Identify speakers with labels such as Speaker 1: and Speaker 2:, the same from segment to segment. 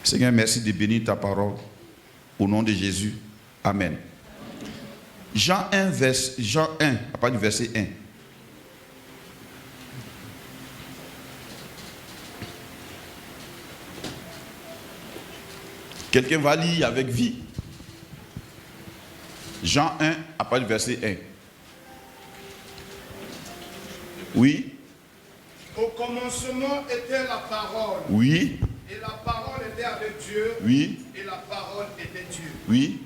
Speaker 1: Seigneur, merci de bénir ta parole. Au nom de Jésus. Amen. Jean 1, à partir du verset 1. Quelqu'un va lire avec vie. Jean 1, à partir du verset 1. Oui.
Speaker 2: Au commencement était la parole.
Speaker 1: Oui.
Speaker 2: Et la parole était avec Dieu.
Speaker 1: Oui.
Speaker 2: Et la parole était Dieu.
Speaker 1: Oui.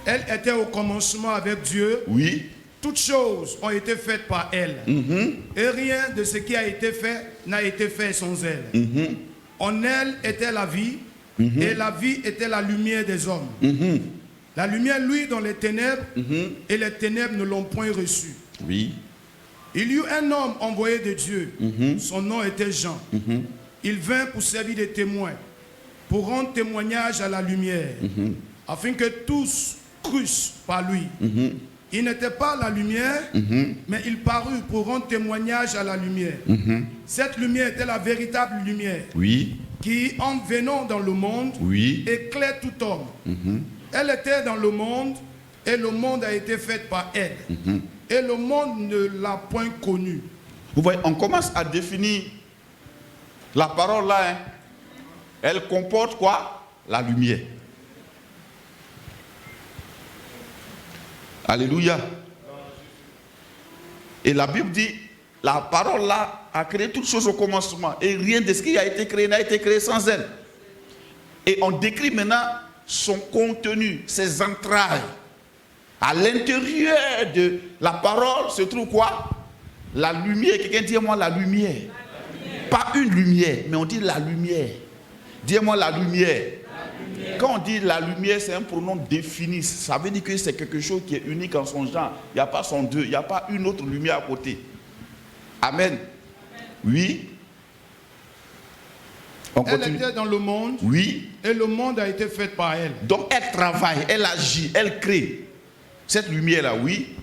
Speaker 2: Elle était au commencement avec Dieu.
Speaker 1: Oui.
Speaker 2: Toutes choses ont été faites par elle. Et rien de ce qui a été fait n'a été fait sans elle. En elle était la vie. Et la vie était la lumière des hommes. La lumière, lui, dans les ténèbres. Et les ténèbres ne l'ont point reçue.
Speaker 1: Oui.
Speaker 2: Il y eut un homme envoyé de Dieu. Son nom était Jean. Il vint pour servir de témoin, pour rendre témoignage à la lumière, afin que tous crussent par lui. Il n'était pas la lumière, mais il parut pour rendre témoignage à la lumière. Cette lumière était la véritable lumière,
Speaker 1: Oui.
Speaker 2: qui, en venant dans le monde,
Speaker 1: Oui.
Speaker 2: éclaire tout homme. Elle était dans le monde, et le monde a été fait par elle. Et le monde ne l'a point connue.
Speaker 1: Vous voyez, on commence à définir la parole là. Hein. Elle comporte quoi? La lumière. Alléluia. Et la Bible dit, la parole là a créé toutes choses au commencement. Et rien de ce qui a été créé n'a été créé sans elle. Et on décrit maintenant son contenu, ses entrailles. À l'intérieur de la parole se trouve quoi? La lumière. Quelqu'un dit moi la lumière. Pas une lumière, mais on dit la lumière. Dis-moi la lumière. Quand on dit la lumière, c'est un pronom défini. Ça veut dire que c'est quelque chose qui est unique en son genre. Il n'y a pas son deux, il n'y a pas une autre lumière à côté. Amen. Oui. On continue.
Speaker 2: Elle était dans le monde.
Speaker 1: Oui.
Speaker 2: Et le monde a été fait par elle.
Speaker 1: Donc elle travaille, elle agit, elle crée. Cette lumière-là, oui.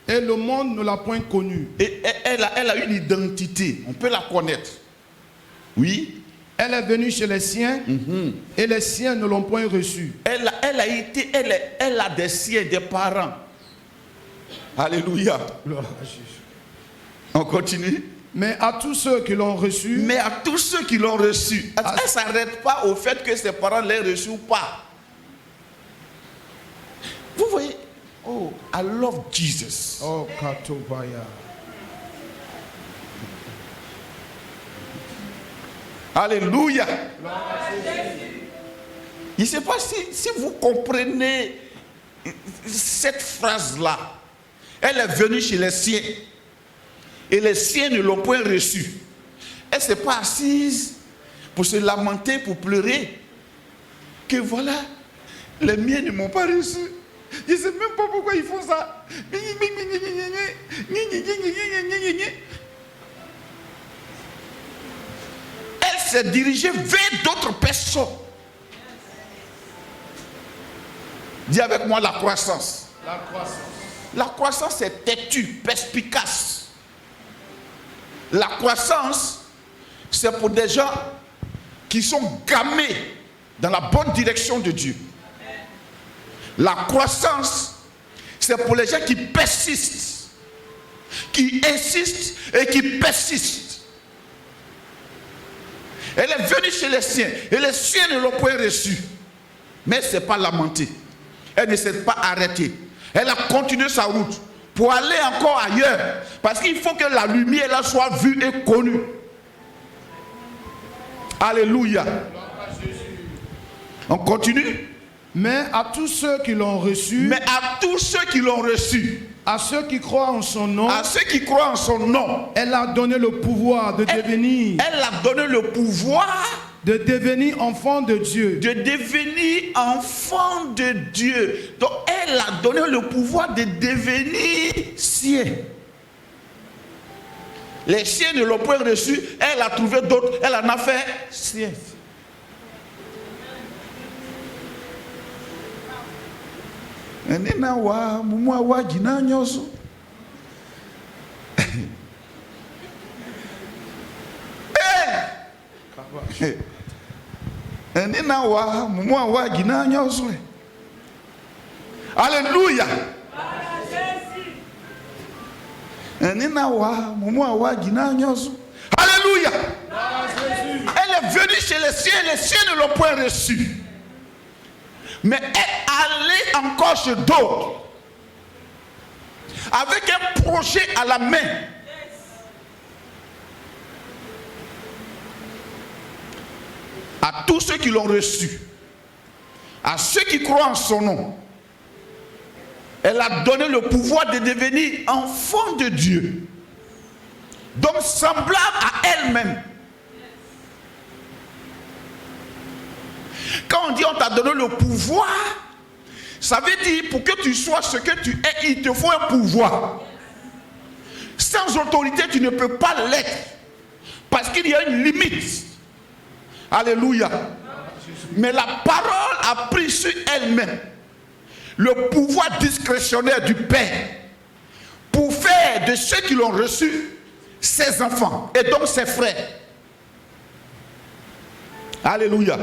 Speaker 2: Et le monde ne l'a point connue.
Speaker 1: Et elle a une identité. On peut la connaître. Oui.
Speaker 2: Elle est venue chez les siens. Et les siens ne l'ont point reçue.
Speaker 1: Elle a des siens, des parents. Alléluia. On continue.
Speaker 2: Mais à tous ceux qui l'ont reçue.
Speaker 1: Mais à tous ceux qui l'ont reçue. Elle ne s'arrête pas au fait que ses parents l'aient reçu ou pas. Vous voyez. Oh, I love Jesus.
Speaker 2: Oh, Katobaya.
Speaker 1: Alléluia. Je ne sais pas si vous comprenez cette phrase-là. Elle est venue chez les siens. Et les siens ne l'ont point reçue. Elle ne s'est pas assise pour se lamenter, pour pleurer. Que voilà, les miens ne m'ont pas reçu. Je ne sais même pas pourquoi ils font ça. Elle s'est dirigée vers d'autres personnes. Dis avec moi la croissance.
Speaker 2: La croissance.
Speaker 1: La croissance est têtue, perspicace. La croissance, c'est pour des gens qui sont gamés dans la bonne direction de Dieu. La croissance, c'est pour les gens qui persistent, qui insistent et qui persistent. Elle est venue chez les siens et les siens ne l'ont point reçue. Mais elle ne s'est pas lamentée. Elle ne s'est pas arrêtée. Elle a continué sa route pour aller encore ailleurs. Parce qu'il faut que la lumière là soit vue et connue. Alléluia. On continue.
Speaker 2: Mais à tous ceux qui l'ont reçu.
Speaker 1: Mais à tous ceux qui l'ont reçu.
Speaker 2: À ceux qui croient en son nom.
Speaker 1: À ceux qui croient en son nom.
Speaker 2: Elle a donné le pouvoir de devenir.
Speaker 1: Elle a donné le pouvoir.
Speaker 2: De devenir enfant de Dieu.
Speaker 1: De devenir enfant de Dieu. Donc elle a donné le pouvoir de devenir sien. Les siens ne l'ont pas reçu. Elle a trouvé d'autres. Elle en a fait sien. Nena wa mumwa wa jina nyoso. Alléluia. Alléluia. Elle est venue chez les siens ne l'ont point reçue. Mais elle est allée encore chez d'autres. Avec un projet à la main. À tous ceux qui l'ont reçu. À ceux qui croient en son nom. Elle a donné le pouvoir de devenir enfant de Dieu. Donc semblable à elle-même. Quand on dit on t'a donné le pouvoir, ça veut dire pour que tu sois ce que tu es, il te faut un pouvoir. Sans autorité, tu ne peux pas l'être. Parce qu'il y a une limite. Alléluia. Mais la parole a pris sur elle-même le pouvoir discrétionnaire du Père pour faire de ceux qui l'ont reçu ses enfants et donc ses frères. Alléluia.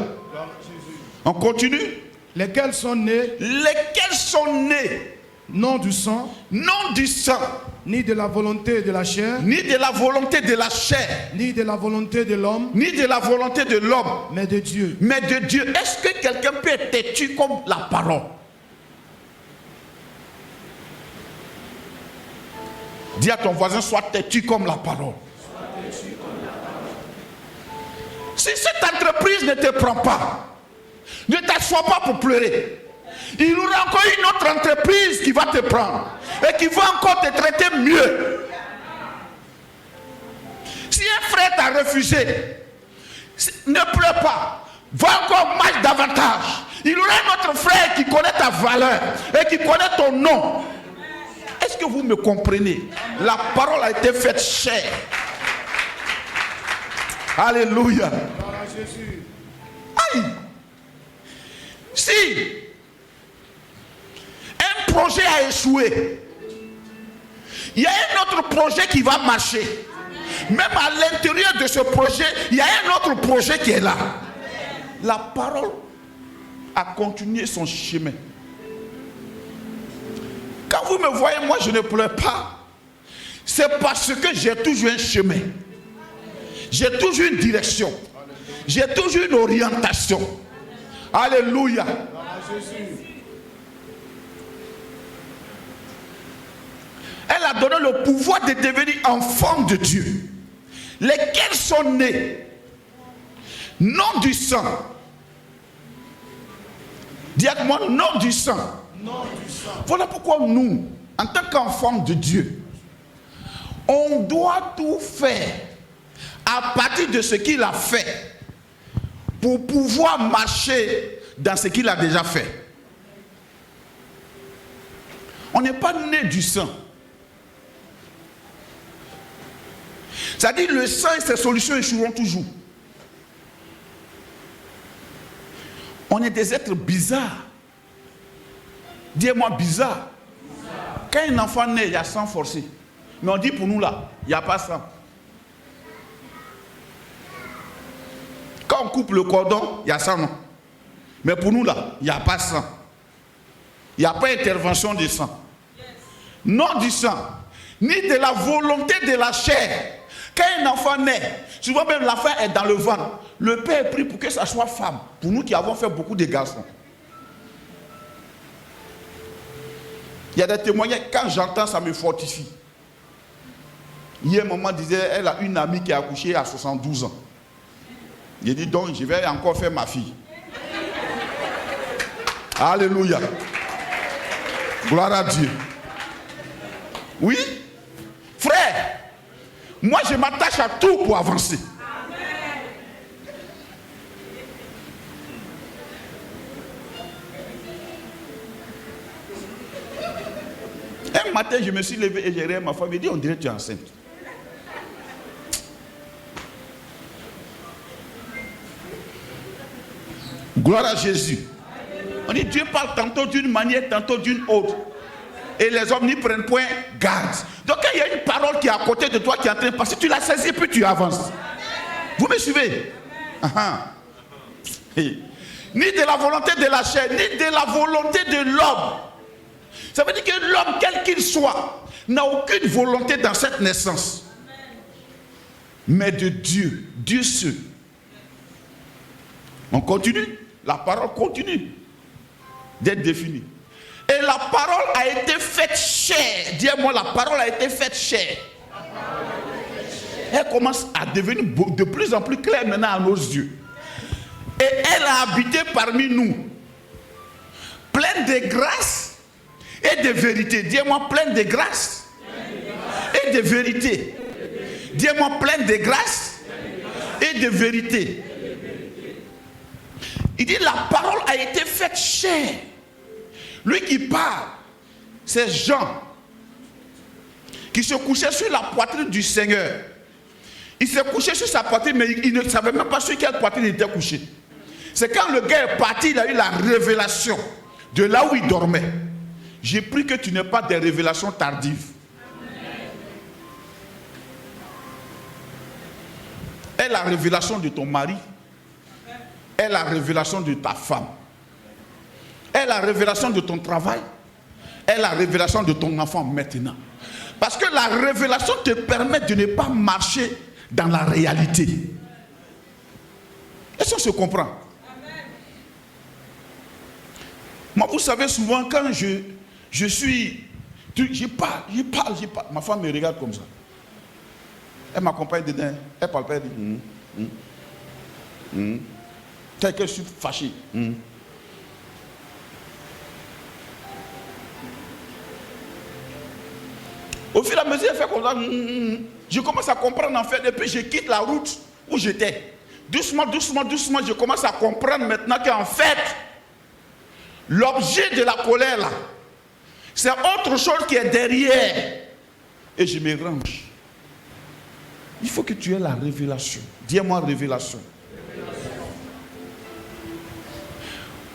Speaker 1: On continue.
Speaker 2: Lesquels sont nés.
Speaker 1: Lesquels sont nés.
Speaker 2: Non du sang.
Speaker 1: Non du sang.
Speaker 2: Ni de la volonté de la chair.
Speaker 1: Ni de la volonté de la chair.
Speaker 2: Ni de la volonté de l'homme.
Speaker 1: Ni de la volonté de l'homme.
Speaker 2: Mais de Dieu.
Speaker 1: Mais de Dieu. Est-ce que quelqu'un peut être têtu comme la parole? Dis à ton voisin, sois têtu comme la parole. Si cette entreprise ne te prend pas, ne t'assois pas pour pleurer. Il y aura encore une autre entreprise qui va te prendre et qui va encore te traiter mieux. Si un frère t'a refusé, ne pleure pas. Va encore marche davantage. Il y aura un autre frère qui connaît ta valeur et qui connaît ton nom. Est-ce que vous me comprenez? La parole a été faite chère. Alléluia. Aïe. Si un projet a échoué, il y a un autre projet qui va marcher. Même à l'intérieur de ce projet, il y a un autre projet qui est là. La parole a continué son chemin. Quand vous me voyez, moi je ne pleure pas. C'est parce que j'ai toujours un chemin. J'ai toujours une direction. J'ai toujours une orientation. Alléluia. Elle a donné le pouvoir de devenir enfant de Dieu. Lesquels sont nés non du sang. Dis avec moi, non du sang. Voilà pourquoi nous, en tant qu'enfants de Dieu, on doit tout faire à partir de ce qu'il a fait pour pouvoir marcher dans ce qu'il a déjà fait. On n'est pas né du sang. C'est-à-dire le sang et ses solutions échoueront toujours. On est des êtres bizarres. Dis-moi bizarre. Quand un enfant naît, il y a sang forcé. Mais on dit pour nous là, il n'y a pas sang. Quand on coupe le cordon, il y a sang, non. Mais pour nous là, il n'y a pas sang. Il n'y a pas intervention de sang. Non du sang, ni de la volonté de la chair. Quand un enfant naît, souvent même l'enfant est dans le ventre. Le père prie pour que ça soit femme. Pour nous qui avons fait beaucoup de garçons. Il y a des témoignages, quand j'entends, ça me fortifie. Hier, maman disait, elle a une amie qui a accouché à 72 ans. Il dit donc, je vais encore faire ma fille. Alléluia. Gloire à Dieu. Oui, frère, moi je m'attache à tout pour avancer. Un matin, je me suis levé et j'ai regardé ma femme. Elle dit, on dirait que tu es enceinte. Gloire à Jésus. On dit, Dieu parle tantôt d'une manière, tantôt d'une autre. Et les hommes n'y prennent point garde. Donc quand il y a une parole qui est à côté de toi, qui est en train de passer, tu la saisis, puis tu avances. Vous me suivez? Ni de la volonté de la chair, ni de la volonté de l'homme. Ça veut dire que l'homme, quel qu'il soit, n'a aucune volonté dans cette naissance. Mais de Dieu, Dieu seul. On continue, la parole continue d'être définie. Et la parole a été faite chair. Dis-moi, la parole a été faite chair. Elle commence à devenir de plus en plus claire maintenant à nos yeux. Et elle a habité parmi nous, pleine de grâce et de vérité. Dis-moi, pleine de grâce et de vérité. Dis-moi, pleine de grâce et de vérité. Il dit, la parole a été faite chair. Lui qui parle, c'est Jean, qui se couchait sur la poitrine du Seigneur. Il s'est couché sur sa poitrine, mais il ne savait même pas sur quelle poitrine il était couché. C'est quand le gars est parti, il a eu la révélation de là où il dormait. J'ai pris que tu n'aies pas des révélations tardives. Est la révélation de ton mari, est la révélation de ta femme, est la révélation de ton travail, est la révélation de ton enfant maintenant. Parce que la révélation te permet de ne pas marcher dans la réalité. Est-ce qu'on se comprend? Amen. Moi, vous savez, souvent, quand je parle. Ma femme me regarde comme ça. Elle m'accompagne dedans. Elle parle pas, elle dit tel que je suis fâché. Au fur et à mesure, elle fait comme ça. Je commence à comprendre en fait. Et puis je quitte la route où j'étais. Doucement, doucement, doucement, je commence à comprendre maintenant qu'en fait, l'objet de la colère là, c'est autre chose qui est derrière. Et je me range. Il faut que tu aies la révélation. Dis-moi révélation.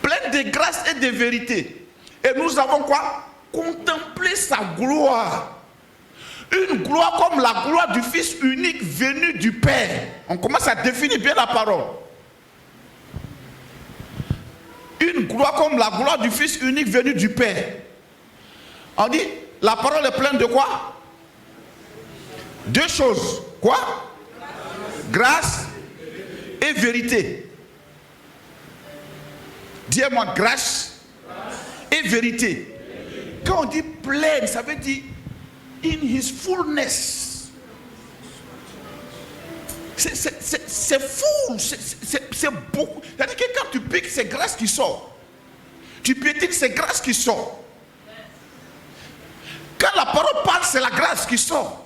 Speaker 1: Pleine de grâce et de vérité. Et nous avons quoi? Contemplé sa gloire. Une gloire comme la gloire du Fils unique venu du Père. On commence à définir bien la parole. Une gloire comme la gloire du Fils unique venu du Père. On dit, la parole est pleine de quoi? Deux choses. Quoi? Grâce et vérité. Dis-moi grâce et vérité. Quand on dit pleine, ça veut dire in his fullness. C'est full, c'est beaucoup. C'est-à-dire que quand tu piques, c'est grâce qui sort. Tu piétines, c'est grâce qui sort. Quand la parole parle, c'est la grâce qui sort.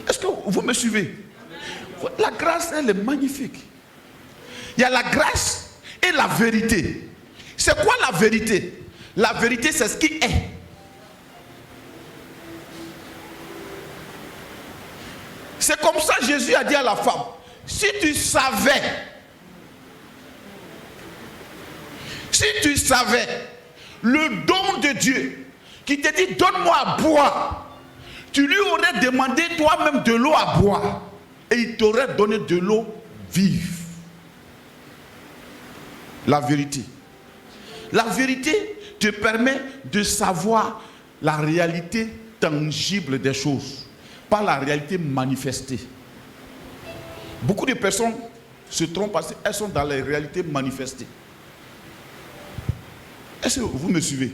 Speaker 1: Est-ce que vous me suivez? La grâce, elle est magnifique. Il y a la grâce et la vérité. C'est quoi la vérité? La vérité, c'est ce qui est. C'est comme ça que Jésus a dit à la femme, si tu savais le don de Dieu qui te dit donne-moi à boire, tu lui aurais demandé toi-même de l'eau à boire et il t'aurait donné de l'eau vive. La vérité. La vérité te permet de savoir la réalité tangible des choses, pas la réalité manifestée. Beaucoup de personnes se trompent parce qu'elles sont dans les réalités manifestées. Est-ce que vous me suivez?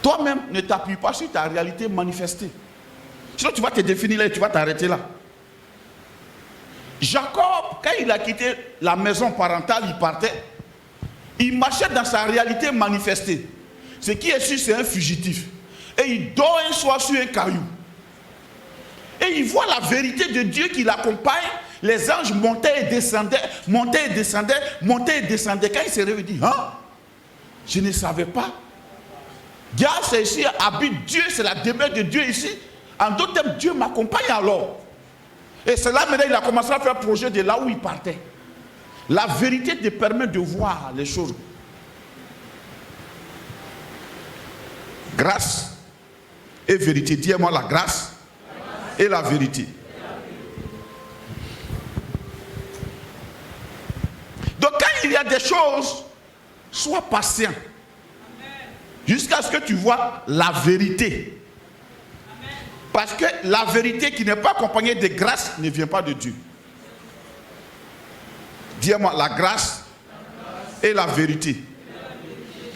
Speaker 1: Toi-même, ne t'appuie pas sur ta réalité manifestée. Sinon, tu vas te définir là et tu vas t'arrêter là. Jacob, quand il a quitté la maison parentale, il partait. Il marchait dans sa réalité manifestée. Ce qui est sûr, c'est un fugitif. Et il dort un soir sur un caillou. Et il voit la vérité de Dieu qui l'accompagne. Les anges montaient et descendaient, montaient et descendaient, montaient et descendaient. Quand il s'est réveillé, il dit, hein? Je ne savais pas. Dieu, c'est ici, habite Dieu, c'est la demeure de Dieu ici. En d'autres termes, Dieu m'accompagne alors. Et c'est là maintenant il a commencé à faire projet de là où il partait. La vérité te permet de voir les choses. grâce et vérité. Dis-moi la grâce et la vérité. Donc quand il y a des choses, sois patient. Jusqu'à ce que tu vois la vérité. Parce que la vérité qui n'est pas accompagnée de grâce ne vient pas de Dieu. Dis-moi la grâce et la vérité.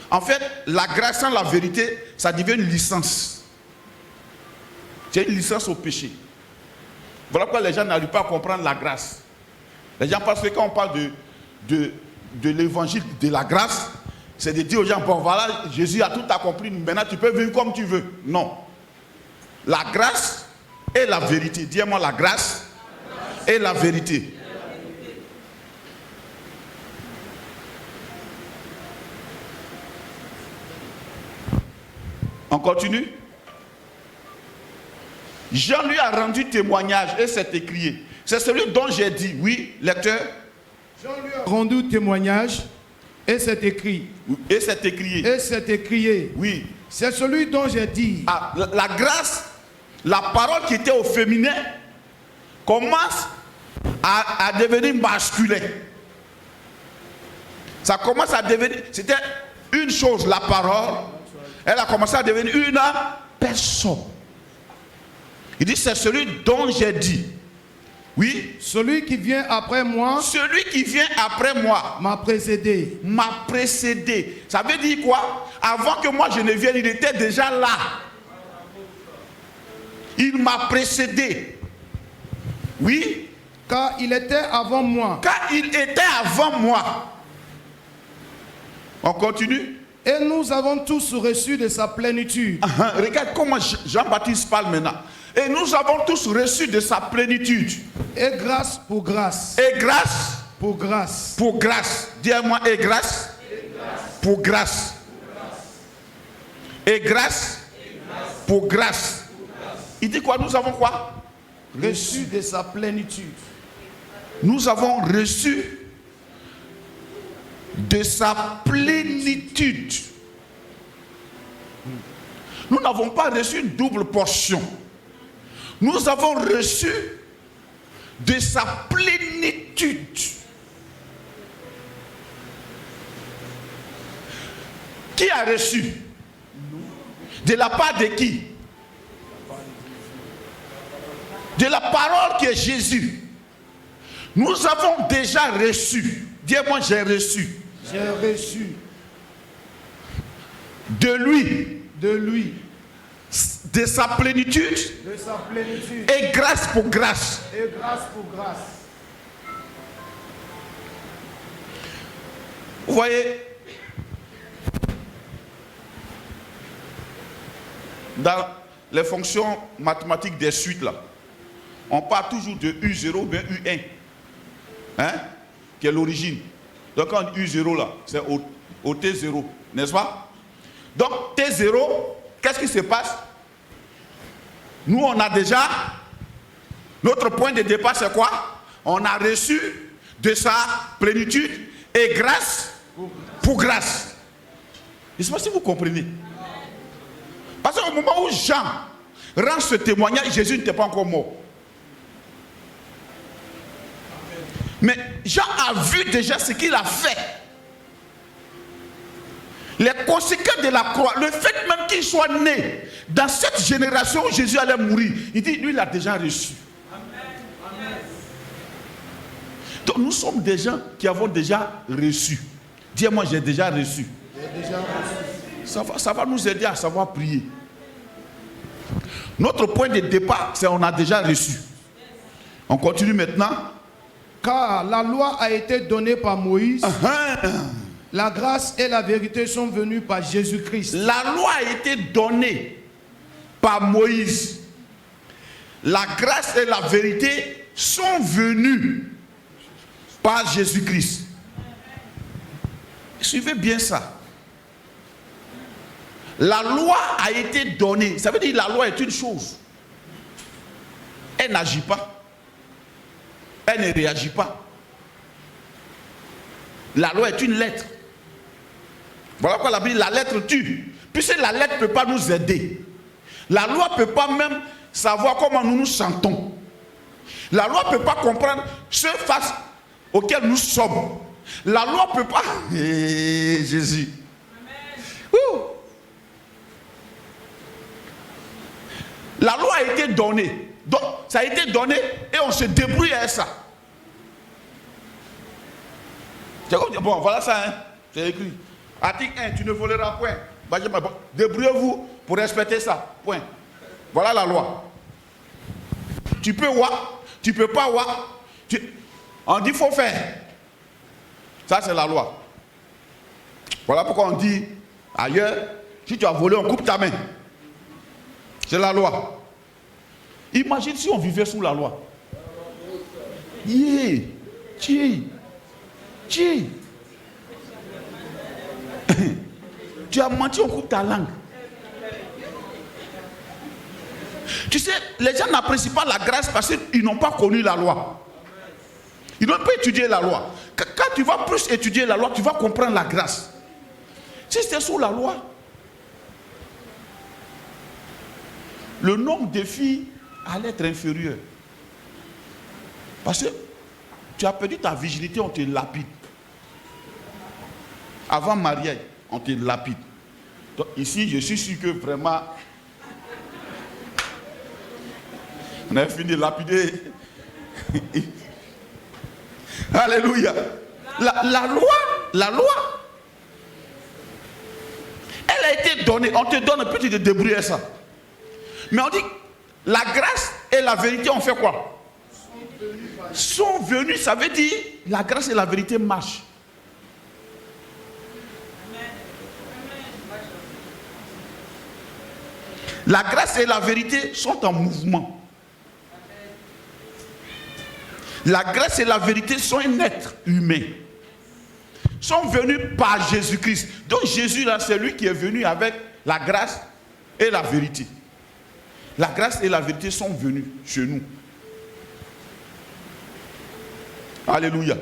Speaker 1: En fait, la grâce sans la vérité, ça devient une licence. C'est une licence au péché. Voilà pourquoi les gens n'arrivent pas à comprendre la grâce. Les gens pensent que quand on parle de l'évangile de la grâce, c'est de dire aux gens, bon voilà, Jésus a tout accompli, maintenant tu peux vivre comme tu veux. Non. La grâce et la vérité. Dis-moi la grâce et la vérité. On continue. Jean lui a rendu témoignage et s'est écrié. C'est celui dont j'ai dit, oui, lecteur.
Speaker 2: Jean lui a rendu témoignage et s'est écrit.
Speaker 1: Et s'est écrié.
Speaker 2: Et s'est écrié.
Speaker 1: Oui.
Speaker 2: C'est celui dont j'ai dit.
Speaker 1: Ah, la grâce, la parole qui était au féminin, commence à devenir masculin. Ça commence à devenir, c'était une chose, la parole, elle a commencé à devenir une personne. Il dit, c'est celui dont j'ai dit. Oui.
Speaker 2: Celui qui vient après moi.
Speaker 1: Celui qui vient après moi.
Speaker 2: M'a précédé.
Speaker 1: M'a précédé. Ça veut dire quoi? Avant que moi je ne vienne, il était déjà là. Il m'a précédé. Oui.
Speaker 2: Car il était avant moi.
Speaker 1: Car il était avant moi. On continue.
Speaker 2: Et nous avons tous reçu de sa plénitude.
Speaker 1: Regarde comment Jean-Baptiste parle maintenant. Et nous avons tous reçu de sa plénitude.
Speaker 2: Et grâce pour grâce.
Speaker 1: Et grâce
Speaker 2: pour grâce.
Speaker 1: Pour grâce. Dis-moi, et grâce. Pour grâce. Et grâce. Pour grâce. Il dit quoi? Nous avons quoi?
Speaker 2: Reçu de sa plénitude.
Speaker 1: Nous avons reçu de sa plénitude. Nous n'avons pas reçu une double portion. Nous avons reçu de sa plénitude. Qui a reçu? De la part de qui? De la parole qui est Jésus. Nous avons déjà reçu. Dis-moi, j'ai reçu.
Speaker 2: J'ai reçu.
Speaker 1: De lui.
Speaker 2: De lui.
Speaker 1: De sa plénitude.
Speaker 2: De sa plénitude.
Speaker 1: Et grâce pour grâce.
Speaker 2: Et grâce pour grâce.
Speaker 1: Vous voyez, dans les fonctions mathématiques des suites là, on part toujours de U0 ou bien U1, hein, qui est l'origine. Donc quand U0 là, c'est au T0, n'est-ce pas? Donc T0, qu'est-ce qui se passe? Nous on a déjà, notre point de départ c'est quoi? On a reçu de sa plénitude et grâce pour grâce. Je ne sais pas si vous comprenez. Parce qu'au moment où Jean rend ce témoignage, Jésus n'était pas encore mort. Mais Jean a vu déjà ce qu'il a fait. Les conséquences de la croix, le fait même qu'il soit né dans cette génération où Jésus allait mourir, il dit, lui, il a déjà reçu. Amen. Donc nous sommes des gens qui avons déjà reçu. Dis-moi, j'ai déjà reçu.
Speaker 2: J'ai déjà reçu.
Speaker 1: Ça va nous aider à savoir prier. Notre point de départ, c'est on a déjà reçu. On continue maintenant.
Speaker 2: Car la loi a été donnée par Moïse. La grâce et la vérité sont venues par Jésus-Christ.
Speaker 1: La loi a été donnée par Moïse. La grâce et la vérité sont venues par Jésus-Christ. Suivez bien ça. La loi a été donnée. Ça veut dire que la loi est une chose. Elle n'agit pas. Elle ne réagit pas. La loi est une lettre. Voilà pourquoi la Bible, la lettre tue. Puisque la lettre ne peut pas nous aider. La loi ne peut pas même savoir comment nous nous sentons. La loi ne peut pas comprendre ce face auquel nous sommes. La loi ne peut pas... Jésus. La loi a été donnée. Donc, ça a été donné et on se débrouille avec ça. Bon, voilà ça, hein. C'est écrit. Article 1, tu ne voleras point. Débrouillez-vous pour respecter ça. Point. Voilà la loi. Tu peux voir, tu peux pas voir. On dit qu'il faut faire. Ça, c'est la loi. Voilà pourquoi on dit ailleurs, si tu as volé, on coupe ta main. C'est la loi. Imagine si on vivait sous la loi. Yeah. Tu as menti, on coupe ta langue. Tu sais, les gens n'apprécient pas la grâce parce qu'ils n'ont pas connu la loi. Ils n'ont pas étudié la loi. Quand tu vas plus étudier la loi, tu vas comprendre la grâce. Si c'était sous la loi, le nombre de filles allait être inférieur. Parce que tu as perdu ta virginité, on te lapide. Avant mariage, on te lapide. Donc ici, je suis sûr que vraiment, on a fini de lapider. Alléluia. La loi, elle a été donnée. On te donne un petit de débrouiller ça. Mais on dit, la grâce et la vérité, on fait quoi? Sont venus, ça veut dire, la grâce et la vérité marchent. La grâce et la vérité sont en mouvement. La grâce et la vérité sont un être humain. Sont venus par Jésus-Christ. Donc Jésus, là, c'est lui qui est venu avec la grâce et la vérité. La grâce et la vérité sont venus chez nous. Alléluia.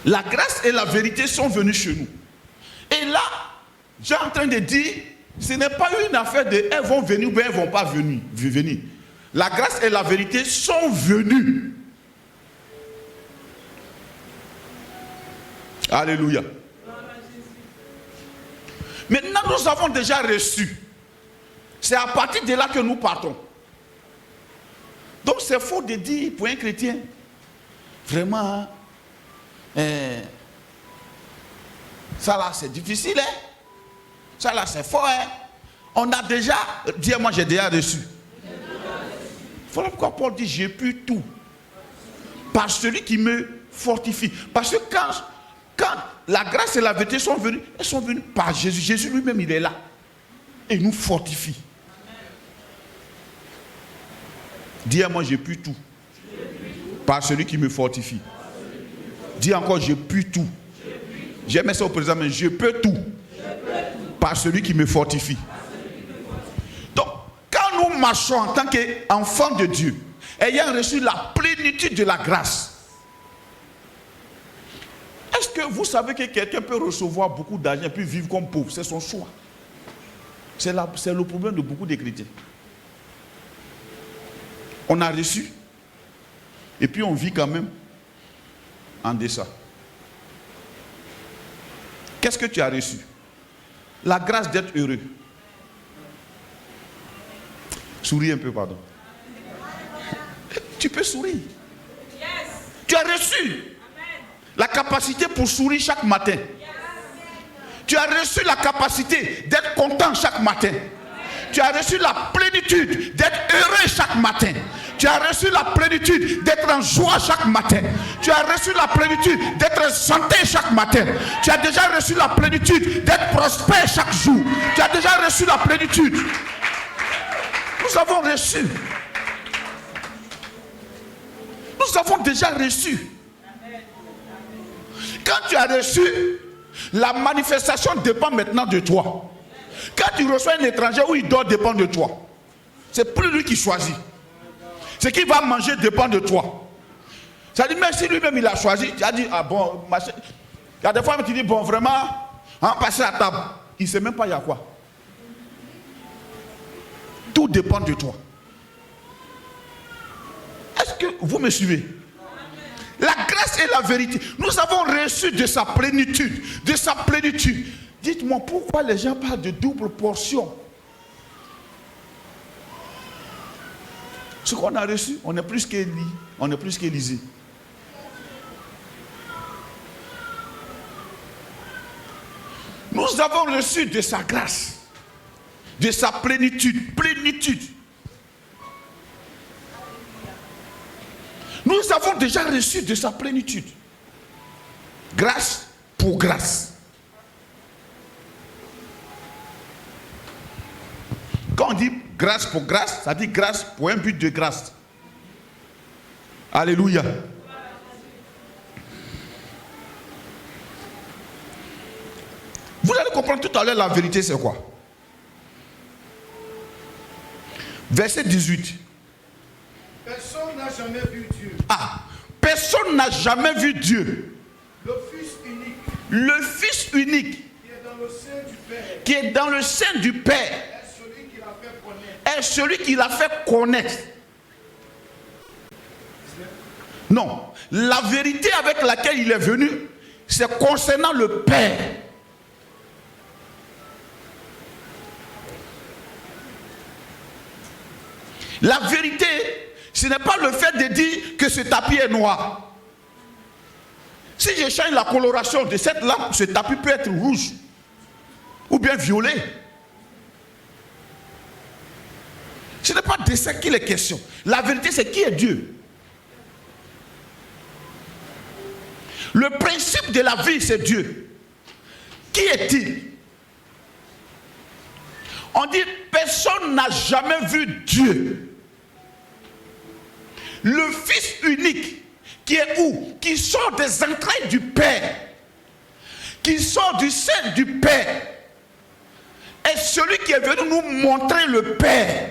Speaker 1: La grâce et la vérité sont venus chez nous. Et là, j'ai en train de dire, ce n'est pas une affaire de elles vont venir ou bien elles ne vont pas venir. La grâce et la vérité sont venues. Alléluia. Maintenant, nous avons déjà reçu. C'est à partir de là que nous partons. Donc, c'est faux de dire pour un chrétien, vraiment, ça là, c'est difficile, hein? Ça là, c'est fort, hein? On a déjà, dis-moi, j'ai déjà reçu. Voilà pourquoi Paul dit, j'ai pu tout. Par celui qui me fortifie. Parce que quand la grâce et la vérité sont venues, elles sont venues par Jésus. Jésus lui-même, il est là. Et il nous fortifie. Dis-moi, j'ai pu tout. Par celui qui me fortifie. Dis encore, j'ai pu tout. J'aimais ça au présent, mais je peux tout. Par celui qui me fortifie. Donc, quand nous marchons en tant qu'enfants de Dieu, ayant reçu la plénitude de la grâce, est-ce que vous savez que quelqu'un peut recevoir beaucoup d'argent et puis vivre comme pauvre? C'est son choix. C'est le problème de beaucoup de chrétiens. On a reçu et puis on vit quand même en deçà. Qu'est-ce que tu as reçu? La grâce d'être heureux. Souris un peu, pardon. Tu peux sourire. Tu as reçu la capacité pour sourire chaque matin. Tu as reçu la capacité d'être content chaque matin. Tu as reçu la plénitude d'être heureux chaque matin. Tu as reçu la plénitude d'être en joie chaque matin. Tu as reçu la plénitude d'être en santé chaque matin. Tu as déjà reçu la plénitude d'être prospère chaque jour. Tu as déjà reçu la plénitude. Nous avons reçu. Nous avons déjà reçu. Quand tu as reçu, la manifestation dépend maintenant de toi. Quand tu reçois un étranger où il doit dépendre de toi, c'est plus lui qui choisit. Ce qu'il va manger dépend de toi. Ça dit, même si lui-même il a choisi, tu as dit, ah bon, Il y a des fois, tu dis, bon, vraiment, passer à table. Il ne sait même pas il y a quoi. Tout dépend de toi. Est-ce que vous me suivez? La grâce et la vérité, nous avons reçu de sa plénitude. De sa plénitude. Dites-moi, pourquoi les gens parlent de double portion? Ce qu'on a reçu, on est plus qu'Élie, on est plus qu'Élisée. Nous avons reçu de sa grâce, de sa plénitude, plénitude. Nous avons déjà reçu de sa plénitude. Grâce pour grâce. Quand on dit grâce pour grâce, ça dit grâce pour un but de grâce. Alléluia. Vous allez comprendre tout à l'heure la vérité, c'est quoi? Verset 18.
Speaker 2: Personne n'a jamais vu Dieu.
Speaker 1: Ah, personne n'a jamais vu Dieu.
Speaker 2: Le Fils unique.
Speaker 1: Le Fils unique.
Speaker 2: Qui est dans le sein du Père.
Speaker 1: Qui est dans le sein du Père.
Speaker 2: Est celui qui l'a fait connaître.
Speaker 1: Est celui qui l'a fait connaître. Non. La vérité avec laquelle il est venu, c'est concernant le Père. La vérité, ce n'est pas le fait de dire que ce tapis est noir. Si je change la coloration de cette lampe, ce tapis peut être rouge ou bien violet. Ce n'est pas de ça qu'il est question. La vérité, c'est qui est Dieu. Le principe de la vie, c'est Dieu. Qui est-il? On dit, personne n'a jamais vu Dieu. Le Fils unique, qui est où? Qui sort des entrailles du Père, qui sort du sein du Père, est celui qui est venu nous montrer le Père.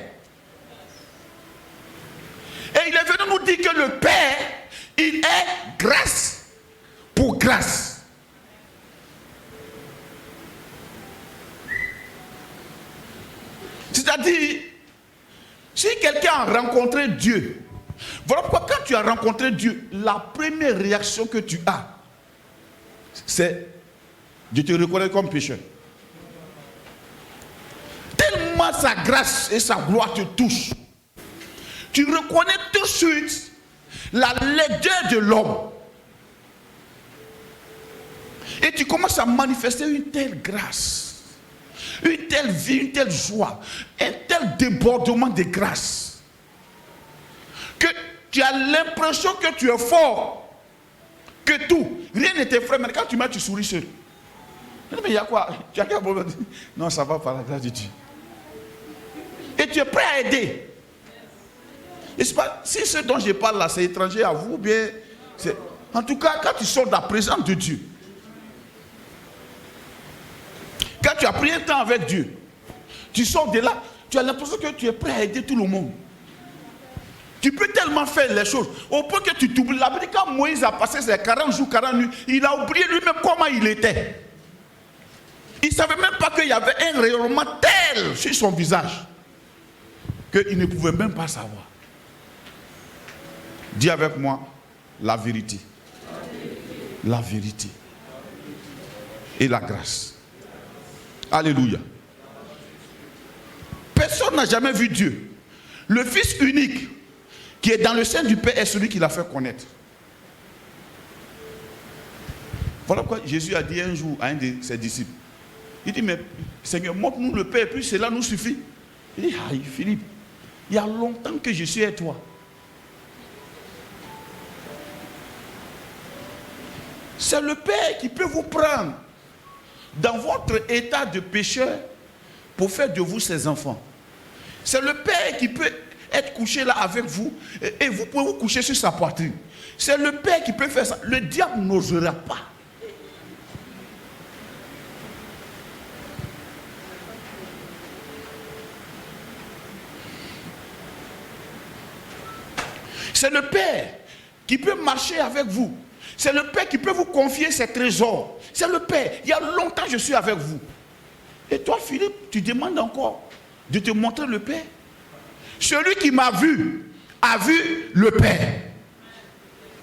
Speaker 1: Et il est venu nous dire que le Père, il est grâce pour grâce. C'est-à-dire, si quelqu'un a rencontré Dieu, voilà pourquoi quand tu as rencontré Dieu, la première réaction que tu as, c'est de te reconnaître comme pécheur. Tellement sa grâce et sa gloire te touchent, tu reconnais tout de suite la laideur de l'homme. Et tu commences à manifester une telle grâce, une telle vie, une telle joie, un tel débordement de grâce, que tu as l'impression que tu es fort, que tout, rien ne t'effraie. Mais quand tu mets, tu souris seul. Mais il y a quoi? Tu as quel problème? Non, ça va par la grâce de Dieu. Et tu es prêt à aider. Et c'est pas, si ce dont je parle là, c'est étranger à vous, bien, en tout cas, quand tu sors de la présence de Dieu, quand tu as pris un temps avec Dieu, tu sors de là, tu as l'impression que tu es prêt à aider tout le monde. Tu peux tellement faire les choses, au point que tu t'oublies. La Bible, quand Moïse a passé ses 40 jours, 40 nuits, il a oublié lui-même comment il était. Il ne savait même pas qu'il y avait un rayonnement tel sur son visage qu'il ne pouvait même pas savoir. Dis avec moi, la vérité. La vérité. Et la grâce. Alléluia. Personne n'a jamais vu Dieu. Le Fils unique qui est dans le sein du Père est celui qui l'a fait connaître. Voilà pourquoi Jésus a dit un jour à un de ses disciples, il dit, mais Seigneur, montre-nous le Père, puis cela nous suffit. Il dit, aïe Philippe, il y a longtemps que je suis avec toi. C'est le Père qui peut vous prendre dans votre état de pécheur pour faire de vous ses enfants. C'est le Père qui peut être couché là avec vous et vous pouvez vous coucher sur sa poitrine. C'est le Père qui peut faire ça. Le diable n'osera pas. C'est le Père qui peut marcher avec vous. C'est le Père qui peut vous confier ses trésors. C'est le Père. Il y a longtemps je suis avec vous. Et toi, Philippe, tu demandes encore de te montrer le Père. Celui qui m'a vu a vu le Père.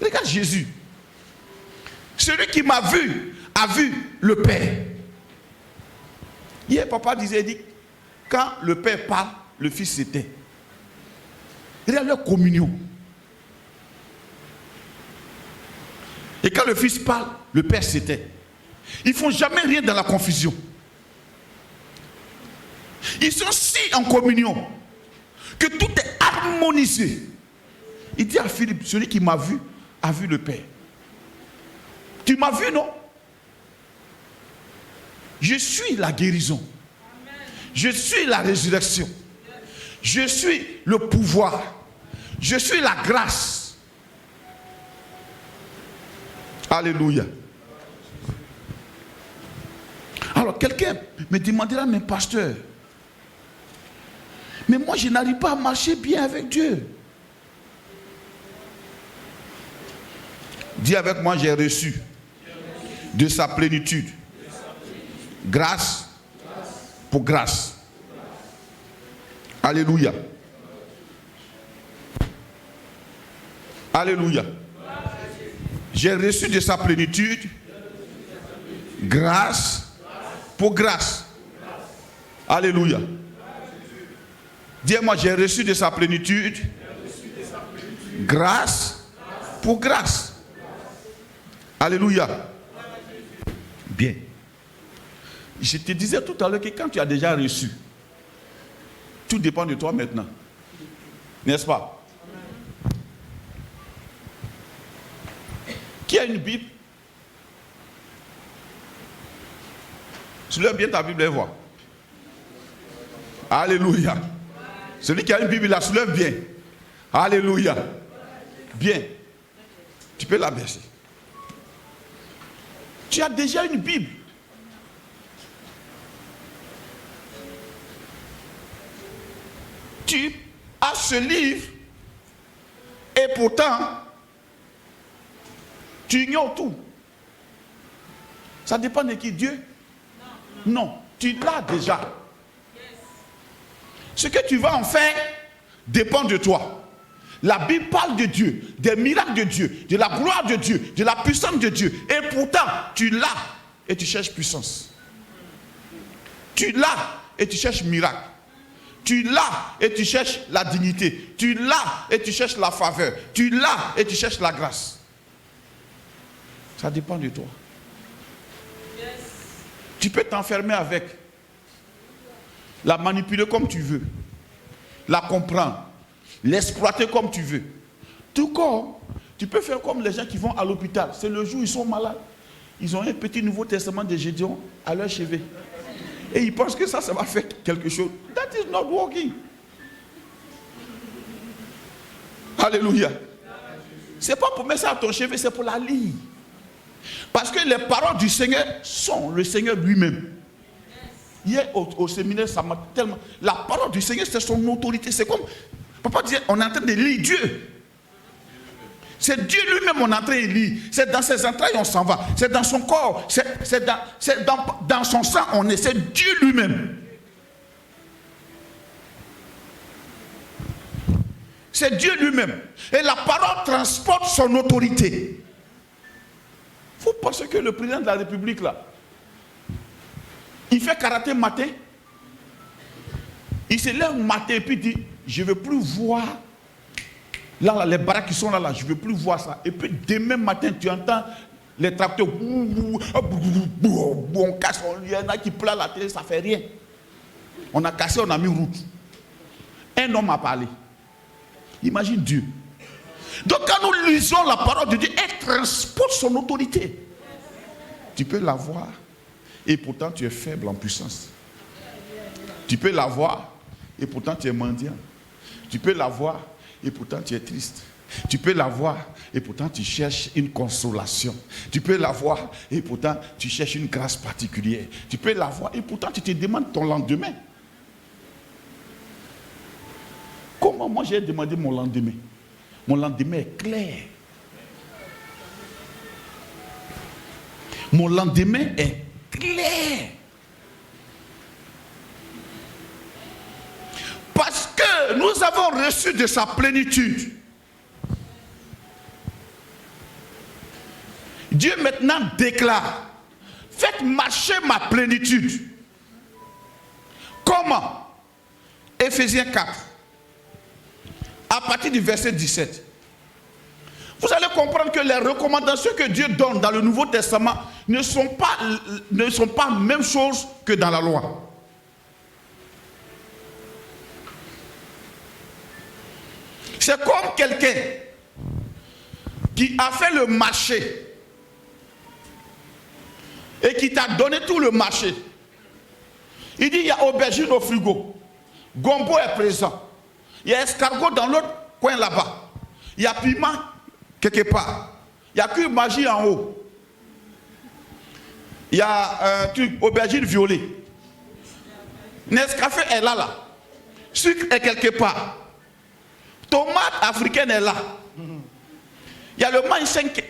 Speaker 1: Regarde Jésus. Celui qui m'a vu a vu le Père. Hier, papa disait, il dit, quand le Père parle, le Fils s'était. Regarde leur communion. Et quand le Fils parle, le Père s'était. Ils ne font jamais rien dans la confusion. Ils sont si en communion que tout est harmonisé. Il dit à Philippe, celui qui m'a vu a vu le Père. Tu m'as vu, non? Je suis la guérison. Je suis la résurrection. Je suis le pouvoir. Je suis la grâce. Alléluia. Alors quelqu'un me demandera, mais pasteur, mais moi je n'arrive pas à marcher bien avec Dieu. Dis avec moi, j'ai reçu de sa plénitude grâce pour grâce. Alléluia. Alléluia. J'ai reçu de sa plénitude grâce pour grâce. Alléluia. Dis-moi, j'ai reçu de sa plénitude grâce pour grâce. Alléluia. Bien. Je te disais tout à l'heure que quand tu as déjà reçu, tout dépend de toi maintenant. N'est-ce pas? Qui a une Bible? Soulève bien ta Bible et vois. Alléluia. Celui qui a une Bible, il la soulève bien. Alléluia. Bien. Tu peux la baisser. Tu as déjà une Bible. Tu as ce livre et pourtant tu ignores tout. Ça dépend de qui? Dieu? Non, tu l'as déjà. Ce que tu vas en faire dépend de toi. La Bible parle de Dieu, des miracles de Dieu, de la gloire de Dieu, de la puissance de Dieu. Et pourtant, tu l'as et tu cherches puissance. Tu l'as et tu cherches miracle. Tu l'as et tu cherches la dignité. Tu l'as et tu cherches la faveur. Tu l'as et tu cherches la grâce. Ça dépend de toi. Yes. Tu peux t'enfermer avec. La manipuler comme tu veux. La comprendre. L'exploiter comme tu veux. Tout comme tu peux faire comme les gens qui vont à l'hôpital. C'est le jour où ils sont malades. Ils ont un petit Nouveau Testament de Gédéon à leur chevet. Et ils pensent que ça va faire quelque chose. That is not working. Alléluia. C'est pas pour mettre ça à ton chevet, c'est pour la lire. Parce que les paroles du Seigneur sont le Seigneur lui-même. Hier au séminaire, ça m'a tellement... La parole du Seigneur, c'est son autorité. C'est comme... Papa disait, on est en train de lire Dieu. C'est Dieu lui-même on est en train de lire. C'est dans ses entrailles on s'en va. C'est dans son corps. C'est dans son sang on est. C'est Dieu lui-même. C'est Dieu lui-même. Et la parole transporte son autorité. Vous pensez que le président de la République là, il fait karaté matin. Il se lève matin et puis dit, je ne veux plus voir là, les baraques qui sont là, je ne veux plus voir ça. Et puis demain matin, tu entends les tracteurs, on casse, il y en a qui pleurent à la télé, ça ne fait rien. On a cassé, on a mis route. Un homme a parlé. Imagine Dieu. Donc quand nous lisons la parole de Dieu, elle transporte son autorité. Tu peux la voir et pourtant tu es faible en puissance. Tu peux la voir et pourtant tu es mendiant. Tu peux la voir et pourtant tu es triste. Tu peux la voir et pourtant tu cherches une consolation. Tu peux la voir et pourtant tu cherches une grâce particulière. Tu peux la voir et pourtant tu te demandes ton lendemain. Comment moi j'ai demandé mon lendemain? Mon lendemain est clair. mon lendemain est clair. Parce que nous avons reçu de sa plénitude. Dieu maintenant déclare, faites marcher ma plénitude. Comment? Éphésiens 4, à partir du verset 17. Vous allez comprendre que les recommandations que Dieu donne dans le Nouveau Testament ne sont pas la même chose que dans la loi. C'est comme quelqu'un qui a fait le marché et qui t'a donné tout le marché. Il dit, il y a aubergine au frigo, gombo est présent, il y a escargot dans l'autre coin là-bas, il y a piment quelque part, il y a cuir magie en haut, il y a un truc, aubergine violet, Nescafé est là, sucre est quelque part, tomate africaine est là, il y a le maïs sec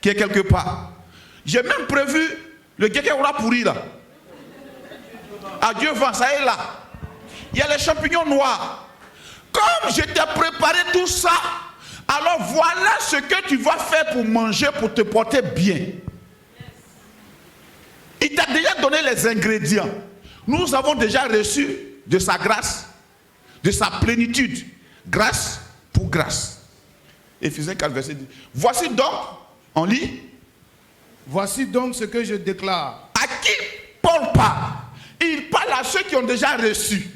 Speaker 1: qui est quelque part. J'ai même prévu le guékéoura pourri là. Adieu vent, ça est là. Il y a les champignons noirs. Comme je t'ai préparé tout ça, alors voilà ce que tu vas faire pour manger, pour te porter bien. Il t'a déjà donné les ingrédients. Nous avons déjà reçu de sa grâce, de sa plénitude. Grâce pour grâce. Éphésiens 4, verset 10. Voici donc, on lit.
Speaker 2: Voici donc ce que je déclare.
Speaker 1: À qui Paul parle? Il parle à ceux qui ont déjà reçu.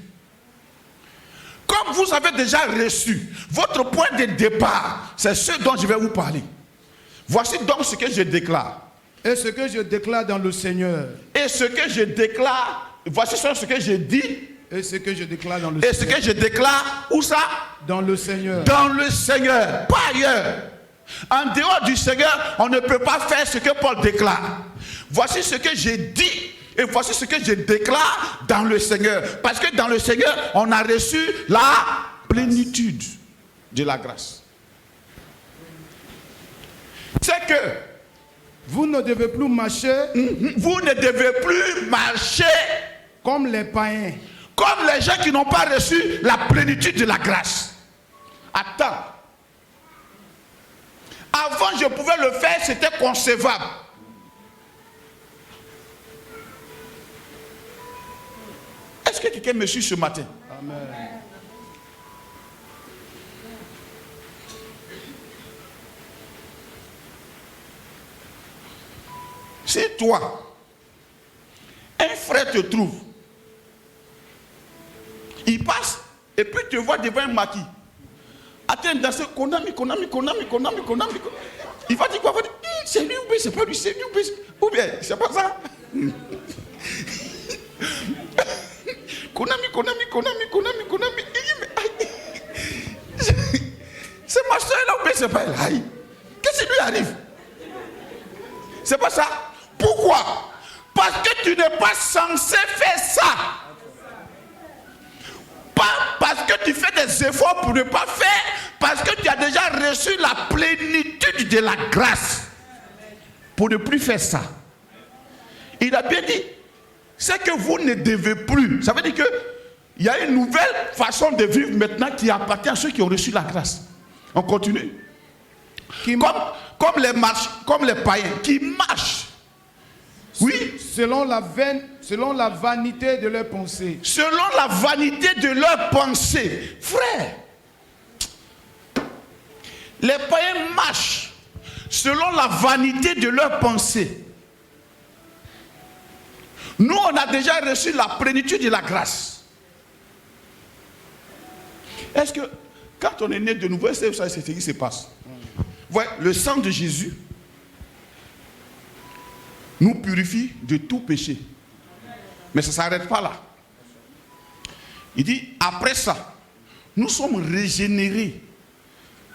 Speaker 1: Comme vous avez déjà reçu, votre point de départ, c'est ce dont je vais vous parler. Voici donc ce que je déclare.
Speaker 2: Et ce que je déclare dans le Seigneur.
Speaker 1: Et ce que je déclare, voici ce que je dis.
Speaker 2: Et ce que je déclare dans le
Speaker 1: Et
Speaker 2: Seigneur.
Speaker 1: ce que je déclare, où ça?
Speaker 2: Dans le Seigneur.
Speaker 1: Dans le Seigneur, pas ailleurs. En dehors du Seigneur, on ne peut pas faire ce que Paul déclare. Voici ce que j'ai dit et voici ce que je déclare dans le Seigneur. Parce que dans le Seigneur, on a reçu la plénitude de la grâce. C'est que
Speaker 2: vous ne devez plus marcher.
Speaker 1: Vous ne devez plus marcher
Speaker 2: comme les païens.
Speaker 1: Comme les gens qui n'ont pas reçu la plénitude de la grâce. Attends. Avant, je pouvais le faire, c'était concevable. Est-ce que quelqu'un me suit ce matin?
Speaker 2: Amen.
Speaker 1: Si toi, un frère te trouve, il passe et puis te voit devant un maquis. Attends, danser, Konami. Il va dire quoi? Il va dire, c'est lui ou bien c'est pas lui, c'est lui ou bien c'est pas ça. Konami. C'est ma soeur là ou bien c'est pas elle? Aïe. Qu'est-ce qui lui arrive? C'est pas ça. Pourquoi? Parce que tu n'es pas censé faire ça. Pas parce que tu fais des efforts pour ne pas faire, parce que tu as déjà reçu la plénitude de la grâce pour ne plus faire ça. Il a bien dit, c'est que vous ne devez plus. Ça veut dire qu'il y a une nouvelle façon de vivre maintenant qui appartient à ceux qui ont reçu la grâce. On continue. Comme les païens qui marchent. Oui.
Speaker 2: Selon la vanité de leurs pensées.
Speaker 1: Selon la vanité de leurs pensées. Frère, les païens marchent selon la vanité de leurs pensées. Nous, on a déjà reçu la plénitude de la grâce. Est-ce que, quand on est né de nouveau, c'est ce qui se passe? Ouais, le sang de Jésus nous purifie de tout péché. Mais ça ne s'arrête pas là. Il dit, après ça, nous sommes régénérés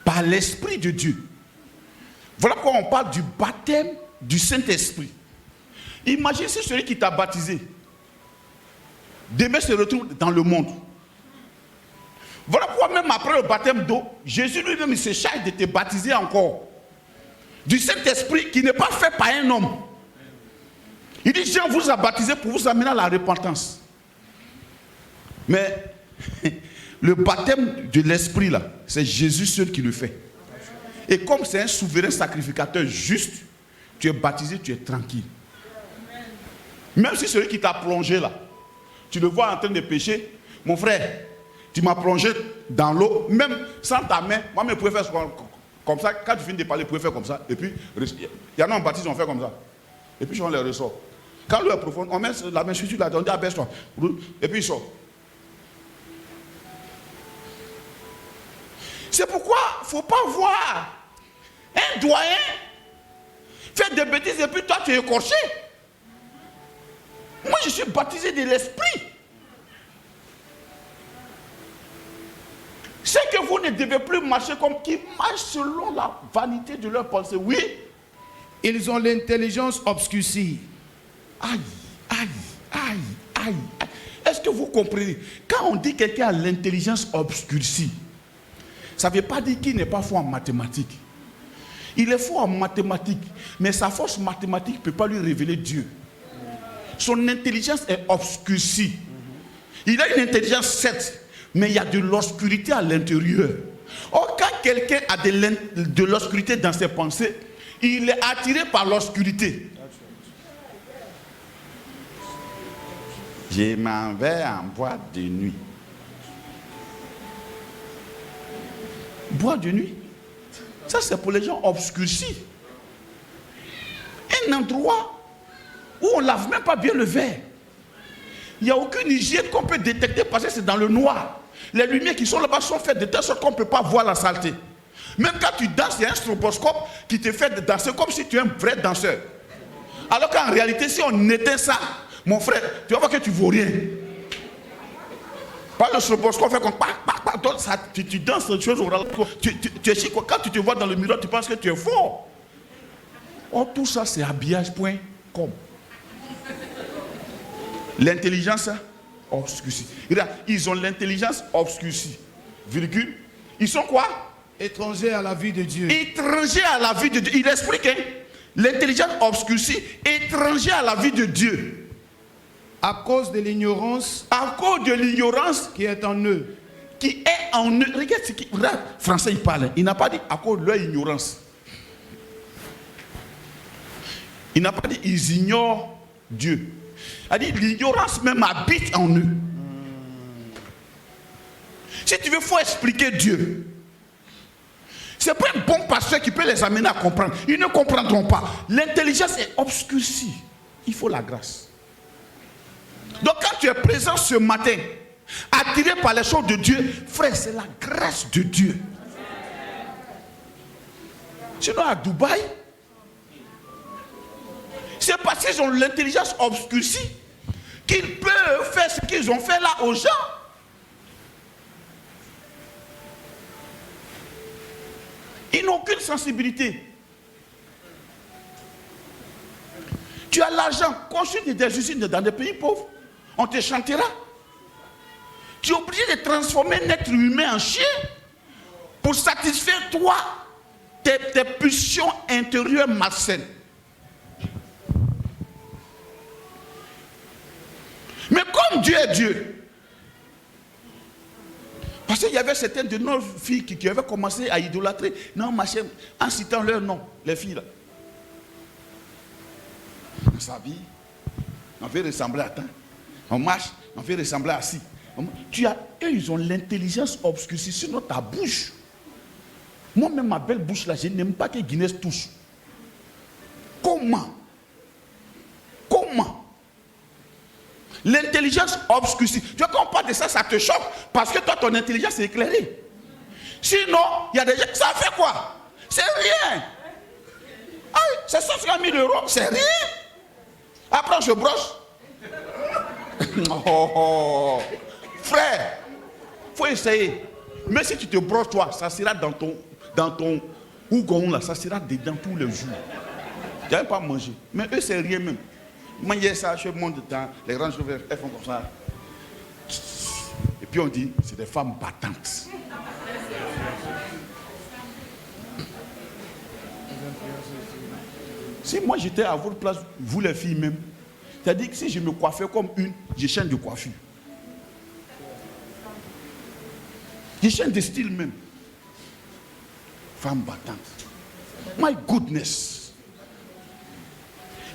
Speaker 1: par l'Esprit de Dieu. Voilà pourquoi on parle du baptême du Saint-Esprit. Imagine si celui qui t'a baptisé, demain se retrouve dans le monde. Voilà pourquoi même après le baptême d'eau, Jésus lui-même il se charge de te baptiser encore. Du Saint-Esprit qui n'est pas fait par un homme. Il dit, Jean vous a baptisé pour vous amener à la repentance. Mais le baptême de l'esprit là, c'est Jésus seul qui le fait. Et comme c'est un souverain sacrificateur juste, tu es baptisé, tu es tranquille. Même si celui qui t'a plongé là, tu le vois en train de pécher, mon frère, tu m'as plongé dans l'eau, même sans ta main, moi je pouvais faire comme ça, quand tu finis de parler, je pouvais faire comme ça, et puis, il y en a en baptiste, on fait comme ça. Et puis on les ressort. Quand l'eau est profonde, on met la main sur la, on dit abaisse-toi, et puis il sort. C'est pourquoi il ne faut pas voir un doyen faire des bêtises et puis toi tu es écorché. Moi je suis baptisé de l'esprit. C'est que vous ne devez plus marcher comme qui marchent selon la vanité de leur pensée. Oui.
Speaker 2: Ils ont l'intelligence obscurcie.
Speaker 1: Aïe, aïe, aïe, aïe. Est-ce que vous comprenez? Quand on dit que quelqu'un a l'intelligence obscurcie, ça ne veut pas dire qu'il n'est pas fort en mathématiques. Il est fort en mathématiques, mais sa force mathématique ne peut pas lui révéler Dieu. Son intelligence est obscurcie. Il a une intelligence certes, mais il y a de l'obscurité à l'intérieur. Or, quand quelqu'un a de l'obscurité dans ses pensées, il est attiré par l'obscurité. Je m'en vais en boîte de nuit. Boîte de nuit, ça c'est pour les gens obscurcis. Un endroit où on ne lave même pas bien le verre. Il n'y a aucune hygiène qu'on peut détecter parce que c'est dans le noir. Les lumières qui sont là-bas sont faites de telle sorte qu'on ne peut pas voir la saleté. Même quand tu danses, il y a un stroboscope qui te fait danser comme si tu es un vrai danseur. Alors qu'en réalité, si on éteint ça, mon frère, tu vas voir que tu ne vaux rien. Par le stroboscope, fait comme tu danses des choses, tu es chic. Quand tu te vois dans le miroir, tu penses que tu es fort. Oh, tout ça, c'est habillage.com. L'intelligence obscurcie. Ils ont l'intelligence obscurcie. Virgule. Ils sont quoi?
Speaker 2: Étrangers à la vie de Dieu.
Speaker 1: Étrangers à la vie de Dieu. Il explique, hein? L'intelligence obscurcie, étranger à la vie de Dieu.
Speaker 2: À cause de l'ignorance.
Speaker 1: À cause de l'ignorance
Speaker 2: qui est en eux.
Speaker 1: Qui est en eux. Regarde ce qui. Regarde, français, il parle. Il n'a pas dit à cause de leur ignorance. Il n'a pas dit ils ignorent Dieu. Il a dit l'ignorance même habite en eux. Si tu veux, il faut expliquer Dieu. Ce n'est pas un bon pasteur qui peut les amener à comprendre. Ils ne comprendront pas. L'intelligence est obscurcie. Il faut la grâce. Donc quand tu es présent ce matin, attiré par les choses de Dieu, frère, c'est la grâce de Dieu. Sinon à Dubaï, c'est parce qu'ils ont l'intelligence obscurcie qu'ils peuvent faire ce qu'ils ont fait là aux gens. Ils n'ont aucune sensibilité. Tu as l'argent, construis des usines dans des pays pauvres, on te chantera. Tu es obligé de transformer un être humain en chien pour satisfaire toi tes pulsions intérieures malsaines. Mais comme Dieu est Dieu, parce qu'il y avait certaines de nos filles qui avaient commencé à idolâtrer, non, ma chère, en citant leur nom, les filles là. On s'habille, on veut ressembler à tant, on marche, on veut ressembler à ci. Eux, ils ont l'intelligence obscurcie sur ta bouche. Moi-même, ma belle bouche là, je n'aime pas que Guinness touche. Comment? L'intelligence obscurcie. Tu vois, quand on parle de ça, ça te choque parce que toi, ton intelligence est éclairée. Sinon, il y a des gens, ça fait quoi? C'est rien. Aïe, c'est 150 000 €, c'est rien. Après, je brosse. Oh. Frère, il faut essayer. Mais si tu te brosses, toi, ça sera dans ton ougon là, ça sera dedans tous les jours. Tu n'as pas manger. Mais eux, c'est rien même. Manger ça, je monte dans les grands cheveux, elles font comme ça. Et puis on dit, c'est des femmes battantes. Si moi j'étais à votre place, vous les filles même, C'est-à-dire que si je me coiffais comme une, j'ai chaîne de coiffure. J'ai chaîne de style même. Femme battante. My goodness.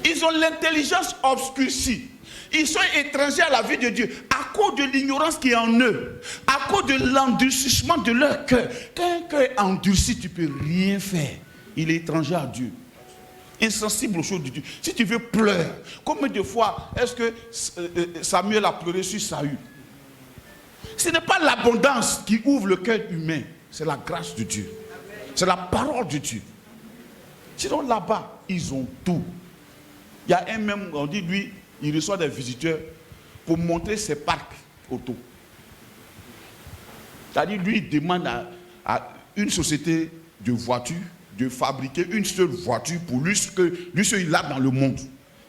Speaker 1: Ils ont l'intelligence obscurcie. Ils sont étrangers à la vie de Dieu à cause de l'ignorance qui est en eux, à cause de l'endurcissement de leur cœur. Quand un cœur est endurci, tu ne peux rien faire. Il est étranger à Dieu. Insensible aux choses de Dieu. Si tu veux, pleure. Combien de fois est-ce que Samuel a pleuré sur Saül? Ce n'est pas l'abondance qui ouvre le cœur humain, c'est la grâce de Dieu. C'est la parole de Dieu. Sinon là-bas, ils ont tout. Il y a un même, on dit lui, il reçoit des visiteurs pour montrer ses parcs auto. C'est-à-dire lui, il demande à une société de voitures de fabriquer une seule voiture pour lui, que lui seul il a dans le monde.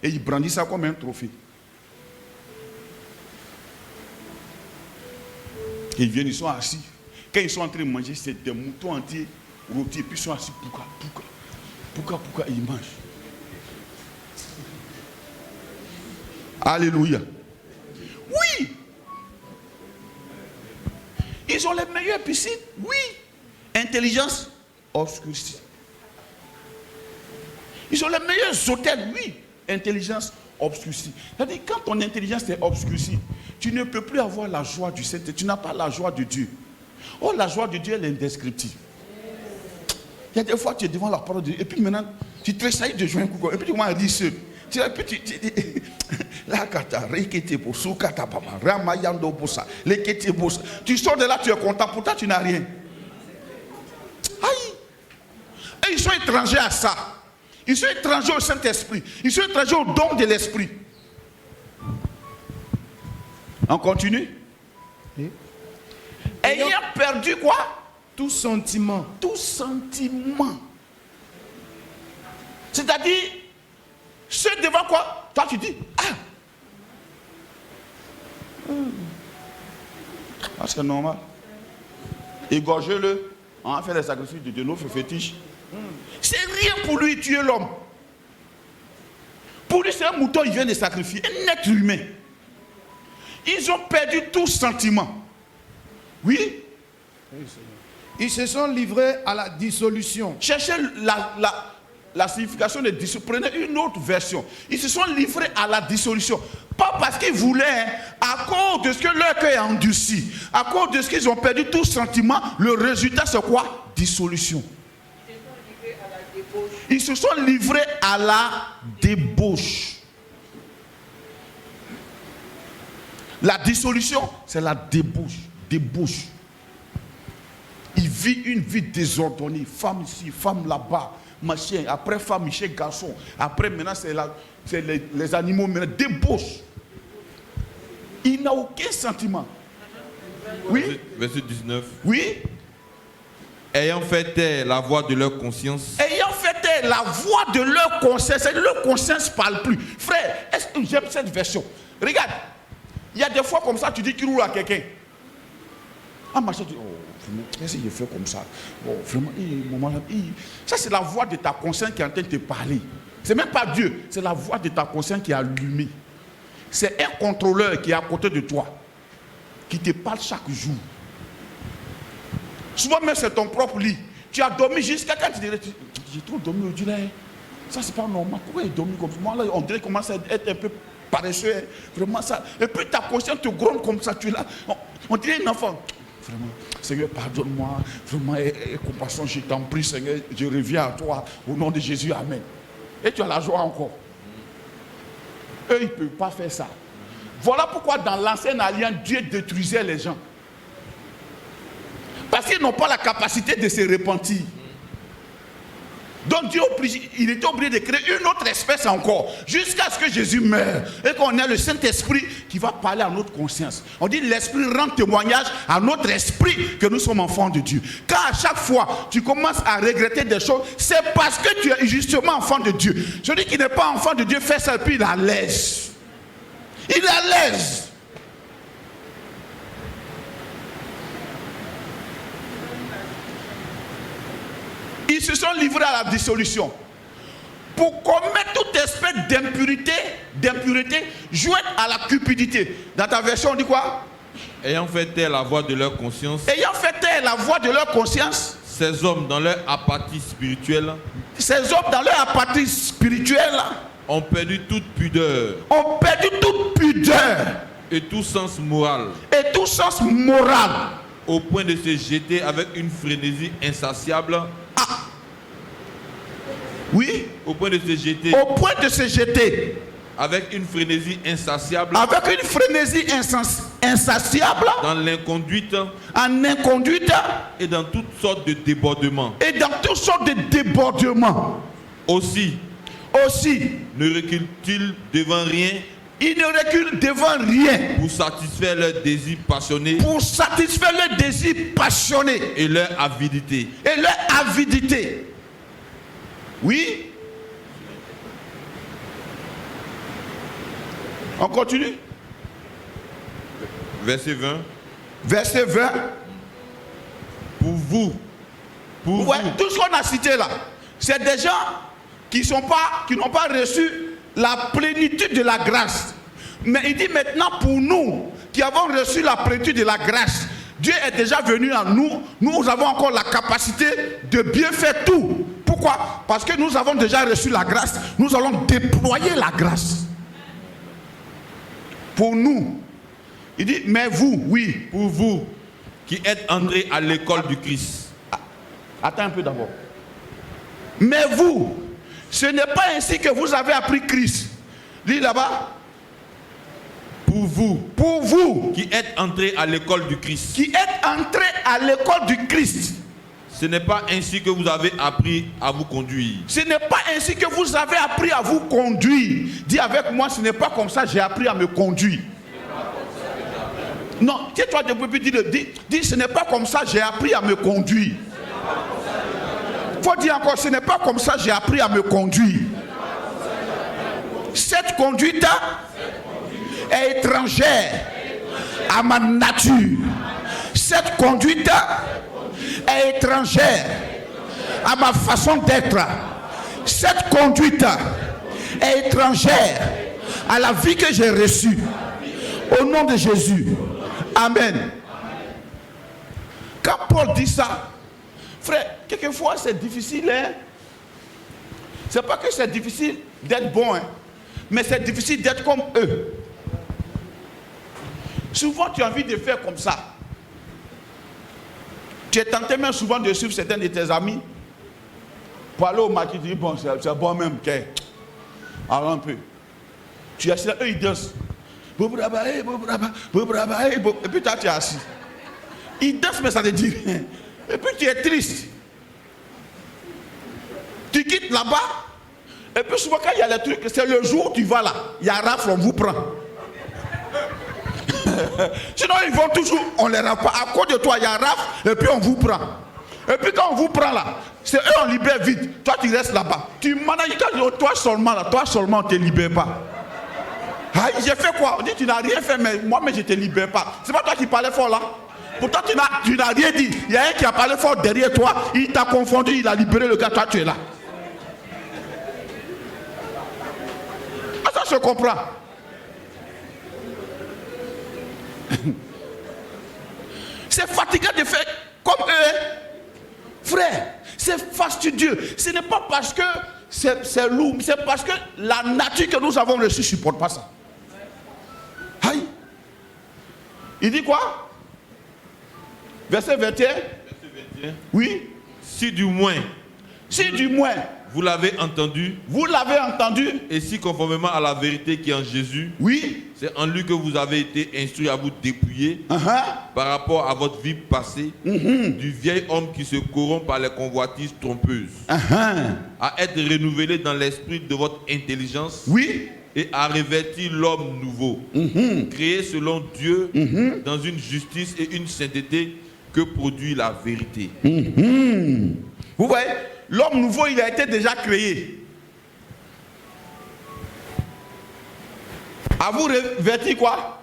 Speaker 1: Et il brandit ça comme un trophée. Et ils viennent, ils sont assis. Quand ils sont en train de manger, c'est des moutons entiers rôtis. Et puis ils sont assis, pouka, ils mangent. Alléluia. Oui. Ils ont les meilleures piscines. Oui. Intelligence obscurcie. Ils ont les meilleurs hôtels. Oui. Intelligence obscurcie. C'est-à-dire quand ton intelligence est obscurcie, tu ne peux plus avoir la joie du Saint-Esprit. Tu n'as pas la joie de Dieu. Oh, la joie de Dieu, elle est indescriptible. Il y a des fois, tu es devant la parole de Dieu. Et puis maintenant, tu tressailles de jouer un coup. Et puis tu commences à dire seul. Tu sors de là, tu es content. Pourtant, tu n'as rien. Aïe. Et ils sont étrangers à ça. Ils sont étrangers au Saint-Esprit. Ils sont étrangers au don de l'Esprit. On continue. Ayant perdu quoi?
Speaker 2: Tout sentiment.
Speaker 1: Tout sentiment. C'est-à-dire, ceux devant quoi? Toi tu dis, c'est normal. Égorgez-le. On va faire les sacrifices de nos fétiches. C'est rien pour lui tuer l'homme. Pour lui, c'est un mouton, il vient de sacrifier. Un être humain. Ils ont perdu tout sentiment. Oui.
Speaker 2: Ils se sont livrés à la dissolution.
Speaker 1: Cherchez la signification de dissolution. Prenez une autre version. Ils se sont livrés à la dissolution. Pas parce qu'ils voulaient, à cause de ce que leur cœur est endurci, à cause de ce qu'ils ont perdu tout sentiment, le résultat c'est quoi? Dissolution. Ils se sont livrés à la débauche. La dissolution, c'est la débauche. Débauche. Il vit une vie désordonnée. Femme ici, femme là-bas, machin. Après femme, machin, garçon. Après maintenant, c'est les animaux. Maintenant, débauche. Il n'a aucun sentiment. Oui.
Speaker 3: Verset 19.
Speaker 1: Oui.
Speaker 3: Ayant fait taire la voix de leur conscience.
Speaker 1: Ayant fait taire la voix de leur conscience. Leur conscience ne parle plus. Frère, est-ce que j'aime cette version? Regarde. Il y a des fois comme ça, tu dis qu'il roule à quelqu'un. Ah, machin, tu dis, oh, vraiment, qu'est-ce que je fais comme ça? Oh, vraiment, ça c'est la voix de ta conscience qui est en train de te parler. C'est même pas Dieu, c'est la voix de ta conscience qui est allumée. C'est un contrôleur qui est à côté de toi, qui te parle chaque jour. Souvent même c'est ton propre lit. Tu as dormi jusqu'à quand tu dirais, j'ai trop dormi aujourd'hui là. Ça c'est pas normal. Pourquoi il dormi comme ça? Moi là, on dirait qu'il commence à être un peu paresseux. Hein. Vraiment ça. Et puis ta conscience te gronde comme ça. Tu es là. On dirait un enfant. Vraiment, Seigneur, pardonne-moi. Vraiment, aie compassion, je t'en prie, Seigneur. Je reviens à toi. Au nom de Jésus, amen. Et tu as la joie encore. Eux, ils ne peuvent pas faire ça. Voilà pourquoi dans l'ancienne alliance, Dieu détruisait les gens. Parce qu'ils n'ont pas la capacité de se repentir. Donc Dieu, il était obligé de créer une autre espèce encore, jusqu'à ce que Jésus meure, et qu'on ait le Saint-Esprit qui va parler à notre conscience. On dit l'Esprit rend témoignage à notre esprit que nous sommes enfants de Dieu. Car à chaque fois, tu commences à regretter des choses, c'est parce que tu es justement enfant de Dieu. Celui qui n'est pas enfant de Dieu fait ça et puis il est à l'aise. Il est à l'aise. Ils se sont livrés à la dissolution. pour commettre toute espèce d'impurité, jointe à la cupidité. Dans ta version, on dit quoi?
Speaker 3: Ayant fait taire la voix de leur conscience,
Speaker 1: Ayant fait taire la voix de leur conscience,
Speaker 3: ces hommes dans leur apathie spirituelle
Speaker 1: ces hommes dans leur apathie spirituelle
Speaker 3: ont perdu toute pudeur
Speaker 1: ont perdu toute pudeur
Speaker 3: et tout sens moral,
Speaker 1: et tout sens moral,
Speaker 3: au point de se jeter avec une frénésie insatiable,
Speaker 1: oui,
Speaker 3: au point de se jeter
Speaker 1: au point de se jeter
Speaker 3: avec une frénésie insatiable
Speaker 1: avec une frénésie insatiable
Speaker 3: dans l'inconduite
Speaker 1: en inconduite
Speaker 3: et dans toutes sortes de débordements.
Speaker 1: et dans toutes sortes de débordements.
Speaker 3: Aussi, ne recule-t-il devant rien
Speaker 1: Ils ne reculent devant rien
Speaker 3: pour satisfaire leurs désirs passionnés
Speaker 1: pour satisfaire leurs désirs passionnés
Speaker 3: et leur avidité.
Speaker 1: et leur avidité. Oui. On continue.
Speaker 3: Verset 20.
Speaker 1: Verset 20.
Speaker 3: Pour vous,
Speaker 1: Ouais, tout ce qu'on a cité là, c'est des gens qui n'ont pas reçu la plénitude de la grâce. Mais il dit maintenant pour nous qui avons reçu la plénitude de la grâce, Dieu est déjà venu à nous. Nous avons encore la capacité de bien faire tout. Pourquoi? Parce que nous avons déjà reçu la grâce. Nous allons déployer la grâce. Pour nous. Il dit, mais vous, oui.
Speaker 3: pour vous qui êtes entrés à l'école du Christ.
Speaker 1: Attends un peu d'abord. Mais vous, ce n'est pas ainsi que vous avez appris Christ. Lis là-bas.
Speaker 3: Pour vous
Speaker 1: Qui
Speaker 3: qui êtes entrés à l'école du Christ.
Speaker 1: êtes entrés à l'école du Christ.
Speaker 3: Ce n'est pas ainsi que vous avez appris à vous conduire.
Speaker 1: Ce n'est pas ainsi que vous avez appris à vous conduire. Dis avec moi, ce n'est pas comme ça que j'ai appris à me conduire. Non, tiens-toi debout et dis, ce n'est pas comme ça que j'ai appris à me conduire. Faut dire encore, ce n'est pas comme ça que j'ai appris à me conduire. Cette conduite est étrangère à ma nature. Cette conduite est étrangère à ma façon d'être. Cette conduite est étrangère à la vie que j'ai reçue. Au nom de Jésus. Amen. Quand Paul dit ça, frère, quelquefois c'est difficile. Hein? C'est pas que c'est difficile d'être bon, hein? Mais c'est difficile d'être comme eux. Souvent tu as envie de faire comme ça. Tu es tenté même souvent de suivre certains de tes amis pour aller au marché, tu dis bon, c'est bon même, okay. Alors un peu. Tu es assis là, eux ils dansent. Et puis toi tu es assis. Ils dansent mais ça te dit rien. Et puis tu es triste. Tu quittes là-bas. Et puis souvent quand il y a les trucs, c'est le jour où tu vas là, il y a rafle, on vous prend. Sinon ils vont toujours, on les rend pas. À cause de toi, il y a rafle et puis on vous prend. Et puis quand on vous prend là, c'est eux on libère vite. Toi tu restes là-bas. Tu manages, toi seulement là, toi seulement on ne te libère pas. Ah, j'ai fait quoi? On dit tu n'as rien fait, mais moi mais je ne te libère pas. C'est pas toi qui parlais fort là. Pourtant tu n'as rien dit. Il y a un qui a parlé fort derrière toi, il t'a confondu, il a libéré le gars, toi tu es là. Ah, ça se comprend. C'est fatigant de faire comme eux. Frère, c'est fastidieux. Ce n'est pas parce que c'est lourd, c'est parce que la nature que nous avons reçue ne supporte pas ça. Aïe. Il dit quoi? Verset 21. Oui.
Speaker 3: Si du moins
Speaker 1: vous
Speaker 3: l'avez entendu,
Speaker 1: et
Speaker 3: si conformément à la vérité qui est en Jésus,
Speaker 1: oui,
Speaker 3: c'est en lui que vous avez été instruits à vous dépouiller par rapport à votre vie passée, du vieil homme qui se corrompt par les convoitises trompeuses, à être renouvelé dans l'esprit de votre intelligence,
Speaker 1: oui,
Speaker 3: et à revêtir l'homme nouveau, créé selon Dieu dans une justice et une sainteté que produit la vérité.
Speaker 1: Vous voyez, l'homme nouveau, il a été déjà créé. À vous revêtir quoi?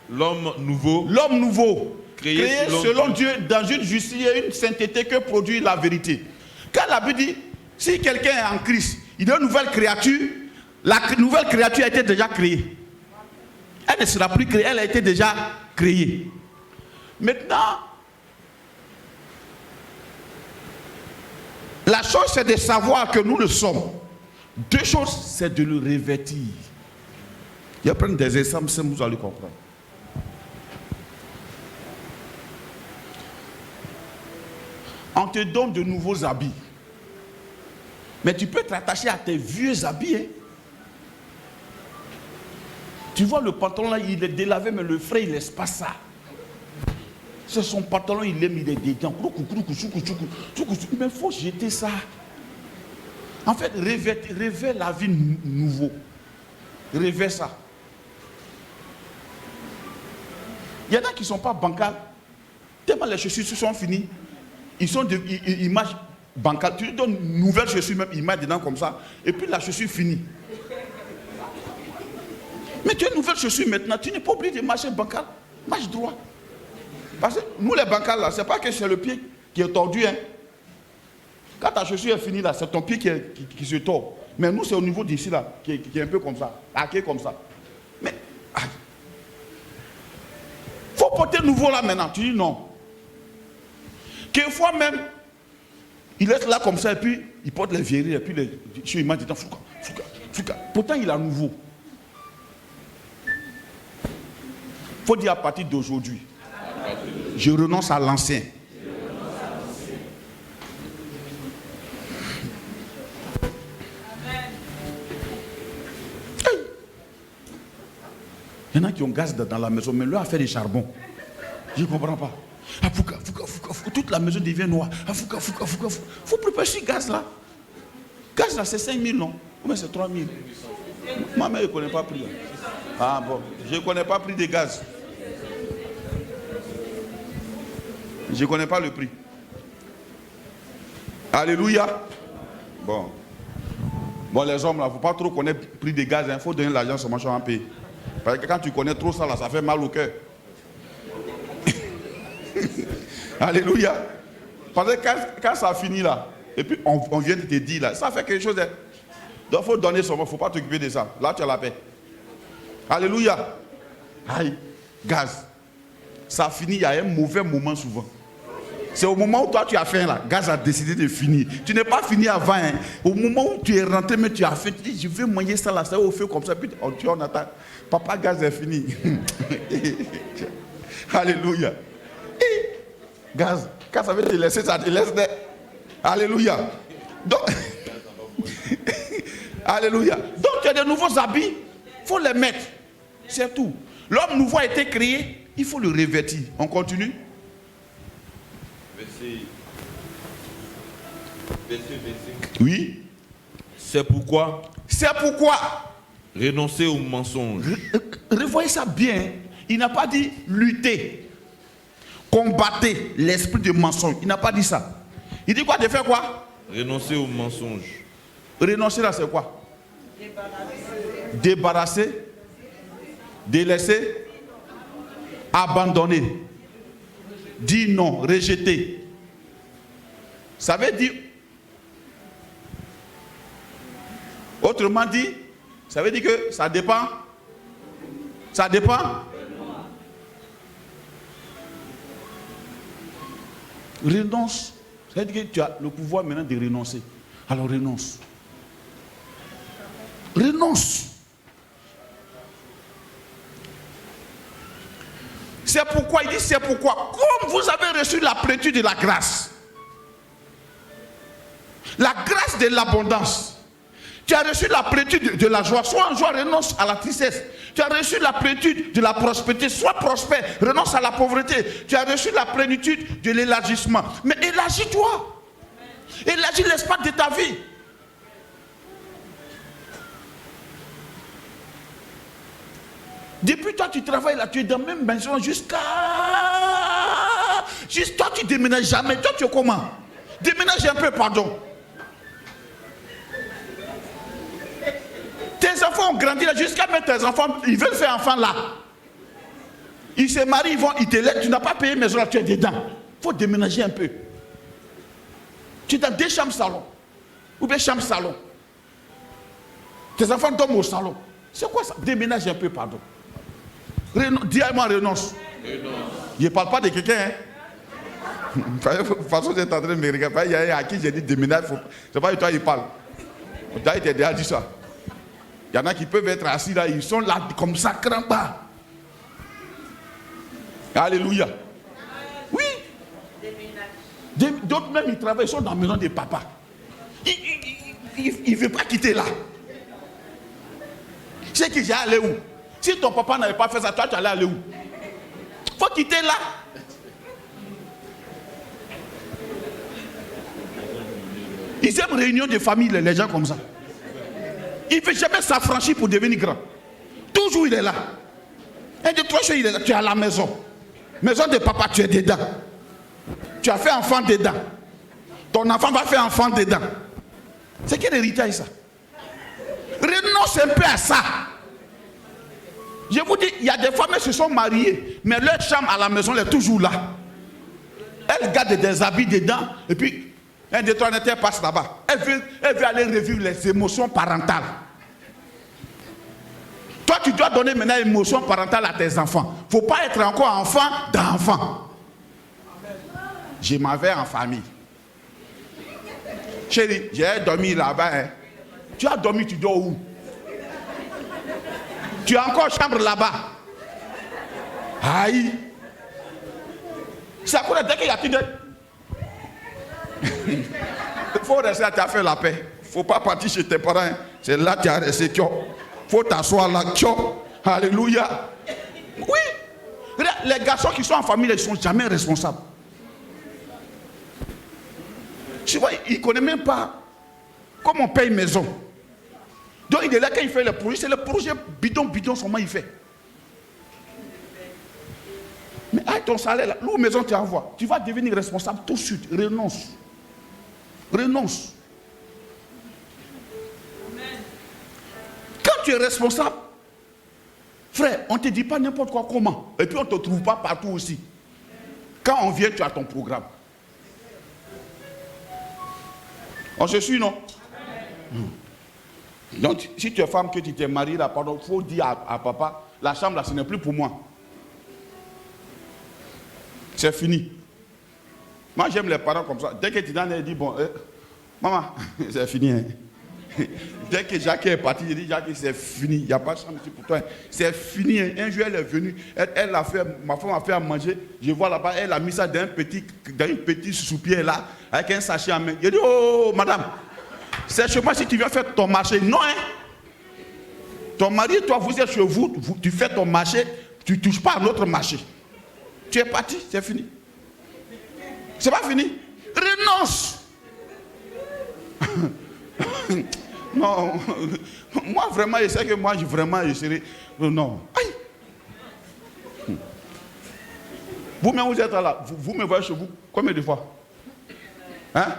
Speaker 3: L'homme nouveau.
Speaker 1: L'homme nouveau.
Speaker 3: Créé
Speaker 1: selon Dieu dans une justice et une sainteté que produit la vérité. Quand la Bible dit, si quelqu'un est en Christ, il y a une nouvelle créature. La nouvelle créature a été déjà créée. Elle ne sera plus créée, elle a été déjà créée. Maintenant, la chose c'est de savoir que nous le sommes. Deux choses, c'est de le revêtir. Il y a plein des exemples, vous allez comprendre. On te donne de nouveaux habits. Mais tu peux te rattacher à tes vieux habits. Hein? Tu vois le pantalon là, il est délavé, mais le frère, il ne laisse pas ça. C'est son pantalon, il aime, il est dedans. Mais il faut jeter ça. En fait, revêt la vie nouveau. Revêt ça. Il y en a qui ne sont pas bancales. Tellement les chaussures sont finies. Ils sont de images bancales. Tu lui donnes une nouvelle chaussure, même image dedans comme ça. Et puis la chaussure finie. Mais tu as une nouvelle chaussure maintenant. Tu n'es pas obligé de marcher bancal. Marche droit. Parce que nous les bancales là, c'est pas que c'est le pied qui est tordu. Hein. Quand ta chaussure est finie là, c'est ton pied qui se tord. Mais nous c'est au niveau d'ici là, qui est un peu comme ça. Hacké comme ça. Mais faut porter nouveau là maintenant. Tu dis non. Quelquefois même, il est là comme ça et puis il porte les vieilleries et puis il m'a dit fouca. Pourtant il a nouveau. Faut dire à partir d'aujourd'hui, je renonce à l'ancien. Il y en a qui ont gaz dans la maison, mais leur a fait des charbons. Je ne comprends pas. Ah, fouca, toute la maison devient noire. Ah, fouca. Faut préparer ce gaz là. Gaz là, c'est 5 000, non? Ou c'est 3 000? Ma mère ne connaît pas prix. Ah bon, je ne connais pas prix de gaz. Je ne connais pas le prix. Alléluia. Bon, les hommes là, il ne faut pas trop connaître le prix des gaz. Il faut donner l'argent sur machin en paye. Parce que quand tu connais trop ça là, ça fait mal au cœur. Alléluia. Parce que quand ça finit là, et puis on vient de te dire là, ça fait quelque chose. Donc il faut donner son mot, il ne faut pas t'occuper de ça. Là tu as la paix. Alléluia. Aïe, gaz. Ça finit, il y a un mauvais moment souvent. C'est au moment où toi tu as faim là, gaz a décidé de finir. Tu n'es pas fini avant. Hein. Au moment où tu es rentré, mais tu as fait, tu dis je vais manger ça là, ça au feu comme ça, puis on attend. Papa, gaz est fini. Alléluia. Et gaz, quand ça veut te laisser, ça te laisse. Alléluia. Donc, alléluia. Donc tu as de nouveaux habits, il faut les mettre. C'est tout. L'homme nouveau a été créé, il faut le revêtir. On continue.
Speaker 3: Verset 25.
Speaker 1: Oui.
Speaker 3: C'est pourquoi. Renoncer au mensonge.
Speaker 1: Revoyez ça bien. Il n'a pas dit lutter. Combattez l'esprit de mensonge. Il n'a pas dit ça. Il dit quoi? De faire quoi?
Speaker 3: Renoncer au mensonge.
Speaker 1: Renoncer là, c'est quoi? Débarrasser. Délaisser. Abandonner. Dire non. Rejeter. Ça veut dire. Autrement dit, ça veut dire que ça dépend. Ça dépend. Renonce. Ça veut dire que tu as le pouvoir maintenant de renoncer. Alors renonce. Renonce. C'est pourquoi, il dit c'est pourquoi, comme vous avez reçu la plénitude de la grâce, la grâce de l'abondance, tu as reçu la plénitude de la joie, soit en joie, renonce à la tristesse. Tu as reçu la plénitude de la prospérité, sois prospère, renonce à la pauvreté. Tu as reçu la plénitude de l'élargissement. Mais élargis-toi. Élargis l'espace de ta vie. Depuis toi, tu travailles là, tu es dans la même maison jusqu'à... Juste toi, tu ne déménages jamais. Toi, tu es comment? Déménage un peu, pardon. Tes enfants ont grandi là, jusqu'à mettre tes enfants, ils veulent faire enfant là. Ils se marient, ils te laissent, tu n'as pas payé maison là, tu es dedans. Il faut déménager un peu. Tu es dans 2 chambres salon, ou bien chambre salon. Tes enfants dorment au salon. C'est quoi ça? Déménage un peu, pardon. Dis-moi renonce. Je ne parle pas de quelqu'un. Hein. De toute façon, vous êtes en train de me regarder. Il y a à qui j'ai dit déménage. C'est pas toi qui parle. Tu as déjà dit ça. Il y en a qui peuvent être assis là. Ils sont là comme ça, crampa. Alléluia. Oui. D'autres même, ils travaillent, ils sont dans la maison des papas. Il ne veut pas quitter là. C'est que j'ai allé où? Si ton papa n'avait pas fait ça, toi tu allais aller où? Il faut quitter là. Ils aiment réunion de famille, les gens comme ça. Il ne veut jamais s'affranchir pour devenir grand. Toujours il est là. Un, deux, trois choses, il est là. Tu es à la maison. Maison de papa, tu es dedans. Tu as fait enfant dedans. Ton enfant va faire enfant dedans. C'est quel héritage ça? Renonce un peu à ça. Je vous dis, il y a des femmes qui se sont mariées, mais leur chambre à la maison elle est toujours là. Elle garde des habits dedans, et puis un des trois elle passe là-bas. Elle veut aller revivre les émotions parentales. Toi, tu dois donner maintenant l'émotion parentale à tes enfants. Il ne faut pas être encore enfant d'enfant. Je m'en vais en famille. Chérie, j'ai dormi là-bas. Hein. Tu as dormi, tu dors où? Tu as encore chambre là-bas. Aïe. C'est à quoi dès qu'il y a tout de... Il faut rester à ta fait la paix. Il ne faut pas partir chez tes parents. C'est là que tu as resté. Il faut t'asseoir là. Alléluia. Oui. Les garçons qui sont en famille, ils ne sont jamais responsables. Tu vois, il ne connaît même pas comment on paye maison. Donc il est là quand il fait le projet, c'est le projet bidon seulement il fait. Mais avec ton salaire là, l'eau maison tu envoies, tu vas devenir responsable tout de suite. Renonce. Renonce. Quand tu es responsable, frère, on ne te dit pas n'importe quoi comment. Et puis on ne te trouve pas partout aussi. Quand on vient, tu as ton programme. On se suit, non? Donc, si tu es femme, que tu t'es mariée, là, pardon, il faut dire à papa, la chambre, là, ce n'est plus pour moi. C'est fini. Moi, j'aime les parents comme ça. Dès que tu donnes, elle dit, bon, maman, c'est fini. Hein. Dès que Jacques est parti, il dit, Jacques, c'est fini. Il n'y a pas de chambre ici pour toi. C'est fini. Hein. Un jour, elle est venue. Elle a fait, ma femme a fait à manger. Je vois là-bas, elle a mis ça dans une petite soupière là, avec un sachet en main. Je dis, oh, madame, c'est chez moi si tu viens faire ton marché. Non, hein. Ton mari, toi, vous êtes chez vous, tu fais ton marché, tu ne touches pas à notre marché. Tu es parti, c'est fini. C'est pas fini. Renonce. Non, moi vraiment, je sais que moi, je serai. Non. Aïe. Vous-même, vous êtes là. Vous me voyez chez vous combien de fois? Hein?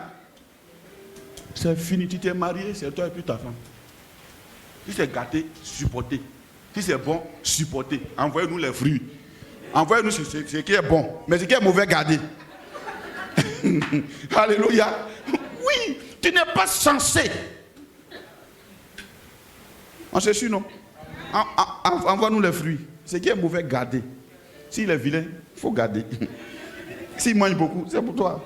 Speaker 1: C'est fini. Tu t'es marié, c'est toi et puis ta femme. Si c'est gâté, supportez. Si c'est bon, supportez. Envoyez-nous les fruits. Envoyez-nous ce qui est bon. Mais ce qui est mauvais, gardez. Alléluia. Oui, tu n'es pas censé. On se suit, non? Envoie-nous les fruits. Ce qui est mauvais, gardez. S'il est vilain, il faut garder. S'il mange beaucoup, c'est pour toi.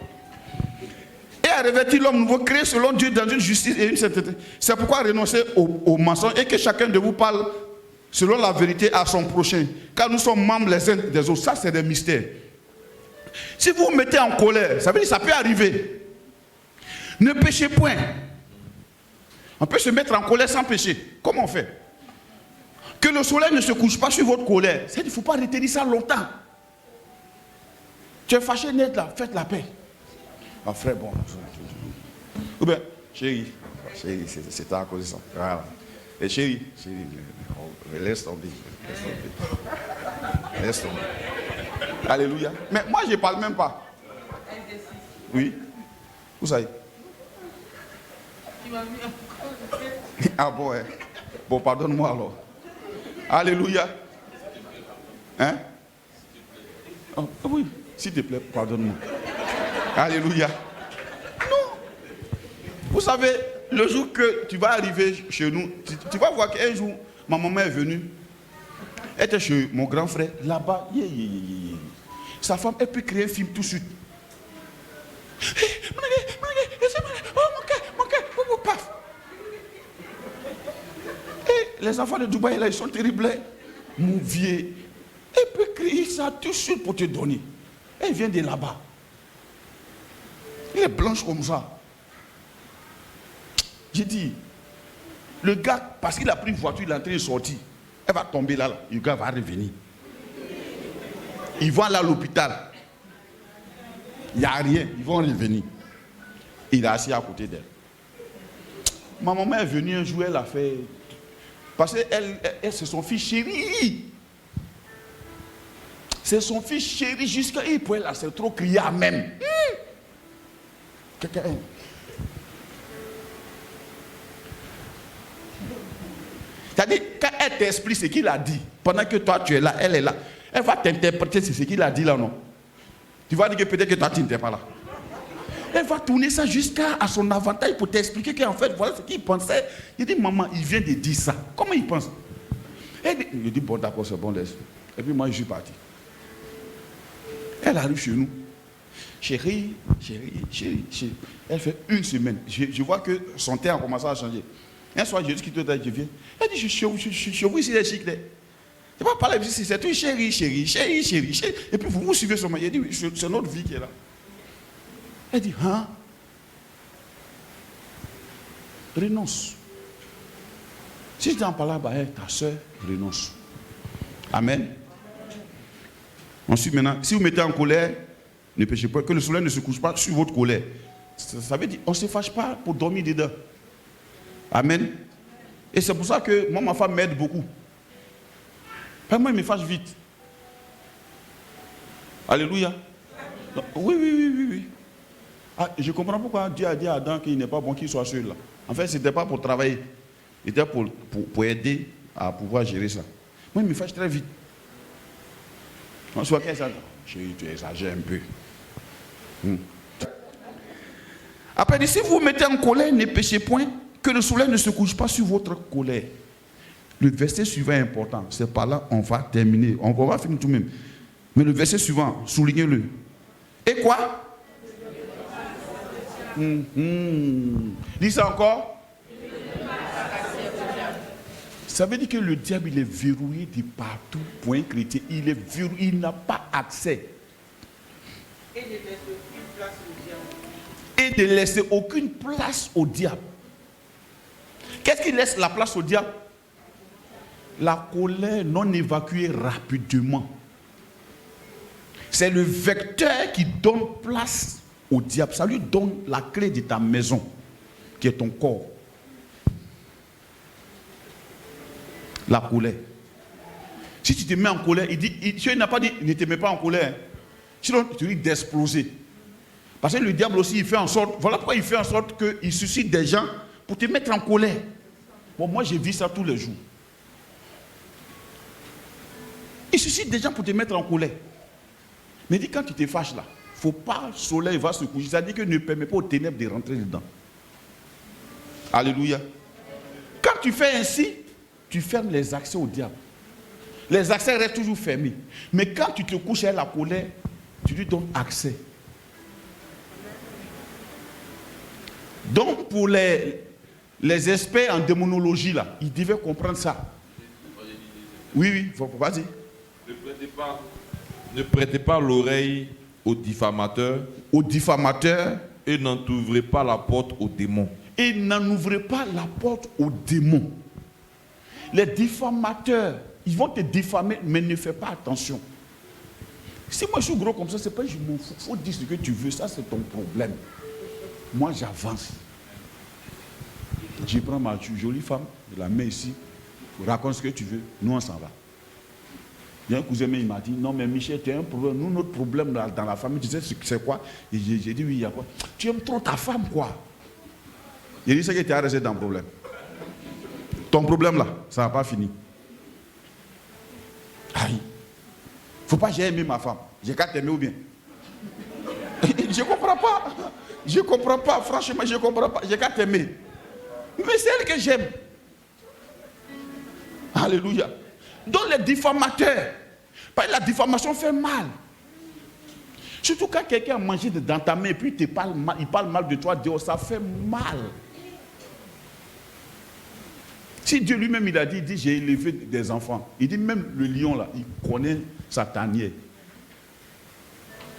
Speaker 1: Et à revêtir l'homme nouveau, créé selon Dieu dans une justice et une sainteté. C'est pourquoi renoncer au mensonge et que chacun de vous parle selon la vérité à son prochain. Car nous sommes membres les uns des autres. Ça, c'est des mystères. Si vous vous mettez en colère, ça veut dire que ça peut arriver. Ne péchez point. On peut se mettre en colère sans pécher. Comment on fait? Que le soleil ne se couche pas sur votre colère. C'est-à-dire qu'il ne faut pas retenir ça longtemps. Tu es fâché, net là, faites la paix. Ah frère, bon. Ou bien, chérie, c'est à cause de ça. Voilà. Et chérie, laisse tomber. Laisse tomber. Alléluia. Mais moi, je ne parle même pas. Oui. Où ça y est? Ah bon, hein? Bon, pardonne-moi alors. Alléluia. Hein? Oh, oui, s'il te plaît, pardonne-moi. Alléluia. Non. Vous savez, le jour que tu vas arriver chez nous, tu vas voir qu'un jour, ma maman est venue. Elle était chez mon grand frère, là-bas. Sa femme, elle peut créer un film tout de suite. Paf. Et les enfants de Dubaï, là, ils sont terribles. Mon vieux, elle peut créer ça tout de suite pour te donner. Elle vient de là-bas. Elle est blanche comme ça. J'ai dit, le gars, parce qu'il a pris une voiture, il est en train de sortir. Elle va tomber là, le gars va revenir. Ils vont aller à l'hôpital. Il n'y a rien, ils vont revenir. Il est assis à côté d'elle. Ma maman est venue un jour, elle a fait... Parce qu'elle, c'est son fils chéri. C'est son fils chéri jusqu'à... Il pouvait là, c'est trop crier à même. Quelqu'un... C'est-à-dire, quand elle t'explique ce qu'il a dit, pendant que toi tu es là, elle est là, elle va t'interpréter ce qu'il a dit là, non? Tu vas dire que peut-être que toi tu n'étais pas là. Elle va tourner ça jusqu'à son avantage pour t'expliquer qu'en fait, voilà ce qu'il pensait. Il dit, maman, il vient de dire ça. Comment il pense? Il dit, bon, d'accord, c'est bon, laisse. Et puis moi, je suis parti. Elle arrive chez nous. Chérie. Elle fait une semaine. Je vois que son teint a commencé à changer. Un soir, je dis, je viens. Elle dit, je suis chez vous ici, les chics. Je ne vais pas parler ici, c'est tout chérie. Et puis vous suivez son mari. Il dit, oui, c'est notre vie qui est là. Elle dit, hein? Renonce. Si je t'en parle là-bas, ta soeur, renonce. Amen. Ensuite, maintenant, si vous mettez en colère, ne péchez pas, que le soleil ne se couche pas sur votre colère. Ça veut dire, on ne se fâche pas pour dormir dedans. Amen. Et c'est pour ça que moi, ma femme m'aide beaucoup. Moi, il me fâche vite. Alléluia. Oui. Ah, je comprends pourquoi Dieu a dit à Adam qu'il n'est pas bon qu'il soit seul là. En fait, ce n'était pas pour travailler. C'était pour aider à pouvoir gérer ça. Moi, il me fâche très vite. On soit qu'est-ce que ça? Chérie, tu exagères un peu. Après, il dit, si vous vous mettez en colère, ne péchez point, que le soleil ne se couche pas sur votre colère. Le verset suivant est important. C'est par là on va terminer. On va finir tout de même. Mais le verset suivant, soulignez-le. Et quoi? Dis ça encore. Ça veut dire que le diable, il est verrouillé de partout pour un chrétien. Il est verrouillé, il n'a pas accès. Et de laisser aucune place au diable. Qu'est-ce qui laisse la place au diable? La colère non évacuée rapidement. C'est le vecteur qui donne place au diable. Ça lui donne la clé de ta maison, qui est ton corps. La colère. Si tu te mets en colère, Dieu n'a pas dit ne te mets pas en colère. Sinon, tu risques d'exploser. Parce que le diable aussi, il fait en sorte, voilà pourquoi il fait en sorte qu'il suscite des gens pour te mettre en colère. Bon, moi, j'ai vu ça tous les jours. Il suscite des gens pour te mettre en colère. Mais dis, quand tu te fâches là, il ne faut pas, le soleil va se coucher. Ça dit que ne permet pas aux ténèbres de rentrer dedans. Alléluia. Quand tu fais ainsi, tu fermes les accès au diable. Les accès restent toujours fermés. Mais quand tu te couches avec la colère, tu lui donnes accès. Donc pour les experts en démonologie, là, ils devaient comprendre ça. Oui, vas-y.
Speaker 3: Ne prêtez pas l'oreille aux diffamateurs.
Speaker 1: Aux diffamateurs.
Speaker 3: Et n'ouvrez pas la porte aux démons.
Speaker 1: Et n'en ouvrez pas la porte aux démons. Les diffamateurs, ils vont te diffamer, mais ne fais pas attention. Si moi je suis gros comme ça, c'est pas je m'en fous. Il faut dire ce que tu veux, ça c'est ton problème. Moi j'avance. Je prends ma jolie femme, je la mets ici, raconte ce que tu veux, nous on s'en va. Il y a un cousin, il m'a dit, non mais Michel, tu as un problème, nous notre problème dans la famille, tu sais c'est quoi? Et j'ai dit oui, il y a quoi? Tu aimes trop ta femme quoi? Il dit c'est que tu as resté dans le problème. Ton problème là, ça n'a pas fini. Aïe. Faut pas j'ai aimé ma femme. J'ai qu'à t'aimer ou bien? Je comprends pas. Je comprends pas. Franchement, je comprends pas. J'ai qu'à t'aimer. Mais c'est elle que j'aime. Alléluia. Donc les diffamateurs, parce que la diffamation fait mal. Surtout quand quelqu'un a mangé dans ta main et puis il parle mal de toi dehors, ça fait mal. Si Dieu lui-même il a dit j'ai élevé des enfants, il dit même le lion là, il connaît sa tanière.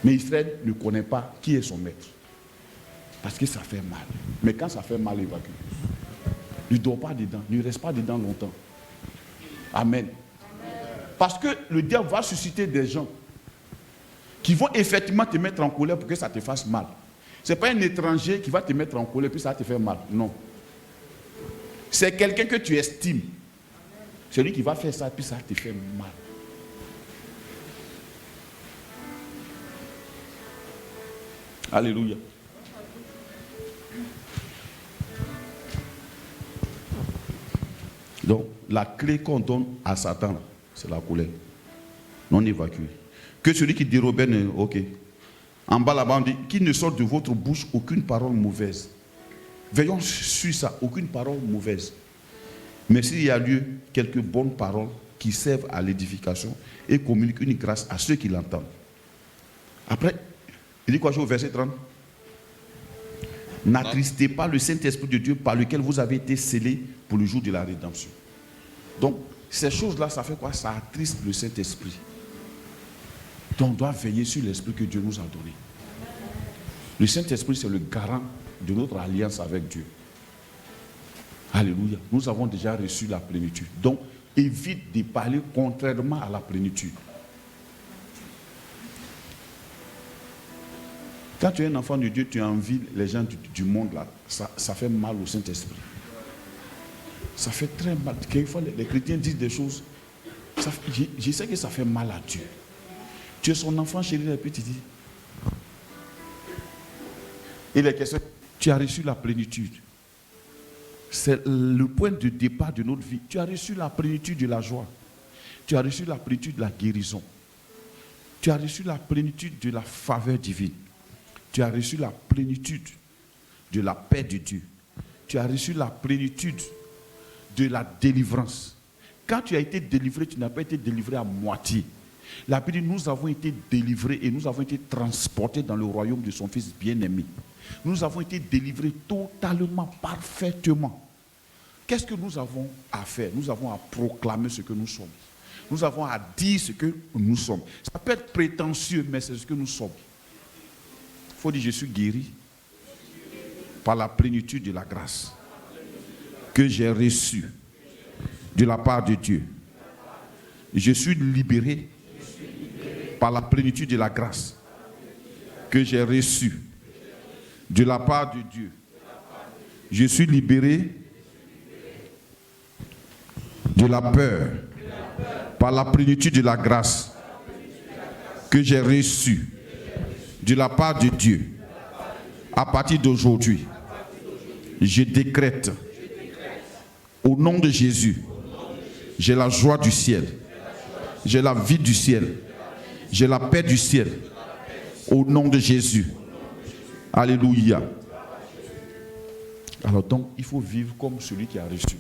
Speaker 1: Mais Israël ne connaît pas qui est son maître. Parce que ça fait mal. Mais quand ça fait mal, évacue. Ne dors pas dedans, ne reste pas dedans longtemps. Amen. Parce que le diable va susciter des gens qui vont effectivement te mettre en colère pour que ça te fasse mal. Ce n'est pas un étranger qui va te mettre en colère puis ça va te faire mal. Non. C'est quelqu'un que tu estimes. Celui qui va faire ça puis ça te fait mal. Alléluia. Donc, la clé qu'on donne à Satan, c'est la colère. Non évacuée. Que celui qui dérobait, ok. En bas là-bas, on dit qu'il ne sorte de votre bouche aucune parole mauvaise. Veillons sur ça, aucune parole mauvaise. Mais s'il y a lieu, quelques bonnes paroles qui servent à l'édification et communiquent une grâce à ceux qui l'entendent. Après, il dit quoi au verset 30? N'attristez pas le Saint-Esprit de Dieu par lequel vous avez été scellés pour le jour de la rédemption. Donc, ces choses-là, ça fait quoi? Ça attriste le Saint-Esprit. Donc, on doit veiller sur l'Esprit que Dieu nous a donné. Le Saint-Esprit, c'est le garant de notre alliance avec Dieu. Alléluia. Nous avons déjà reçu la plénitude. Donc, évite de parler contrairement à la plénitude. Quand tu es un enfant de Dieu, tu envies les gens du monde là. Ça fait mal au Saint-Esprit. Ça fait très mal. Quelquefois, les chrétiens disent des choses. Je sais que ça fait mal à Dieu. Tu es son enfant chéri, et puis tu dis. Et les questions, tu as reçu la plénitude. C'est le point de départ de notre vie. Tu as reçu la plénitude de la joie. Tu as reçu la plénitude de la guérison. Tu as reçu la plénitude de la faveur divine. Tu as reçu la plénitude de la paix de Dieu. Tu as reçu la plénitude de la délivrance. Quand tu as été délivré, tu n'as pas été délivré à moitié. La Bible dit, nous avons été délivrés et nous avons été transportés dans le royaume de son Fils bien-aimé. Nous avons été délivrés totalement, parfaitement. Qu'est-ce que nous avons à faire? Nous avons à proclamer ce que nous sommes. Nous avons à dire ce que nous sommes. Ça peut être prétentieux, mais c'est ce que nous sommes. Il faut dire, je suis guéri par la plénitude de la grâce que j'ai reçue de la part de Dieu. Je suis libéré par la plénitude de la grâce que j'ai reçue de la part de Dieu. Je suis libéré de la peur par la plénitude de la grâce que j'ai reçue de la part de Dieu. À partir d'aujourd'hui, je décrète au nom de Jésus, j'ai la joie du ciel, j'ai la vie du ciel, j'ai la paix du ciel, au nom de Jésus. Alléluia. Alors donc, il faut vivre comme celui qui a reçu.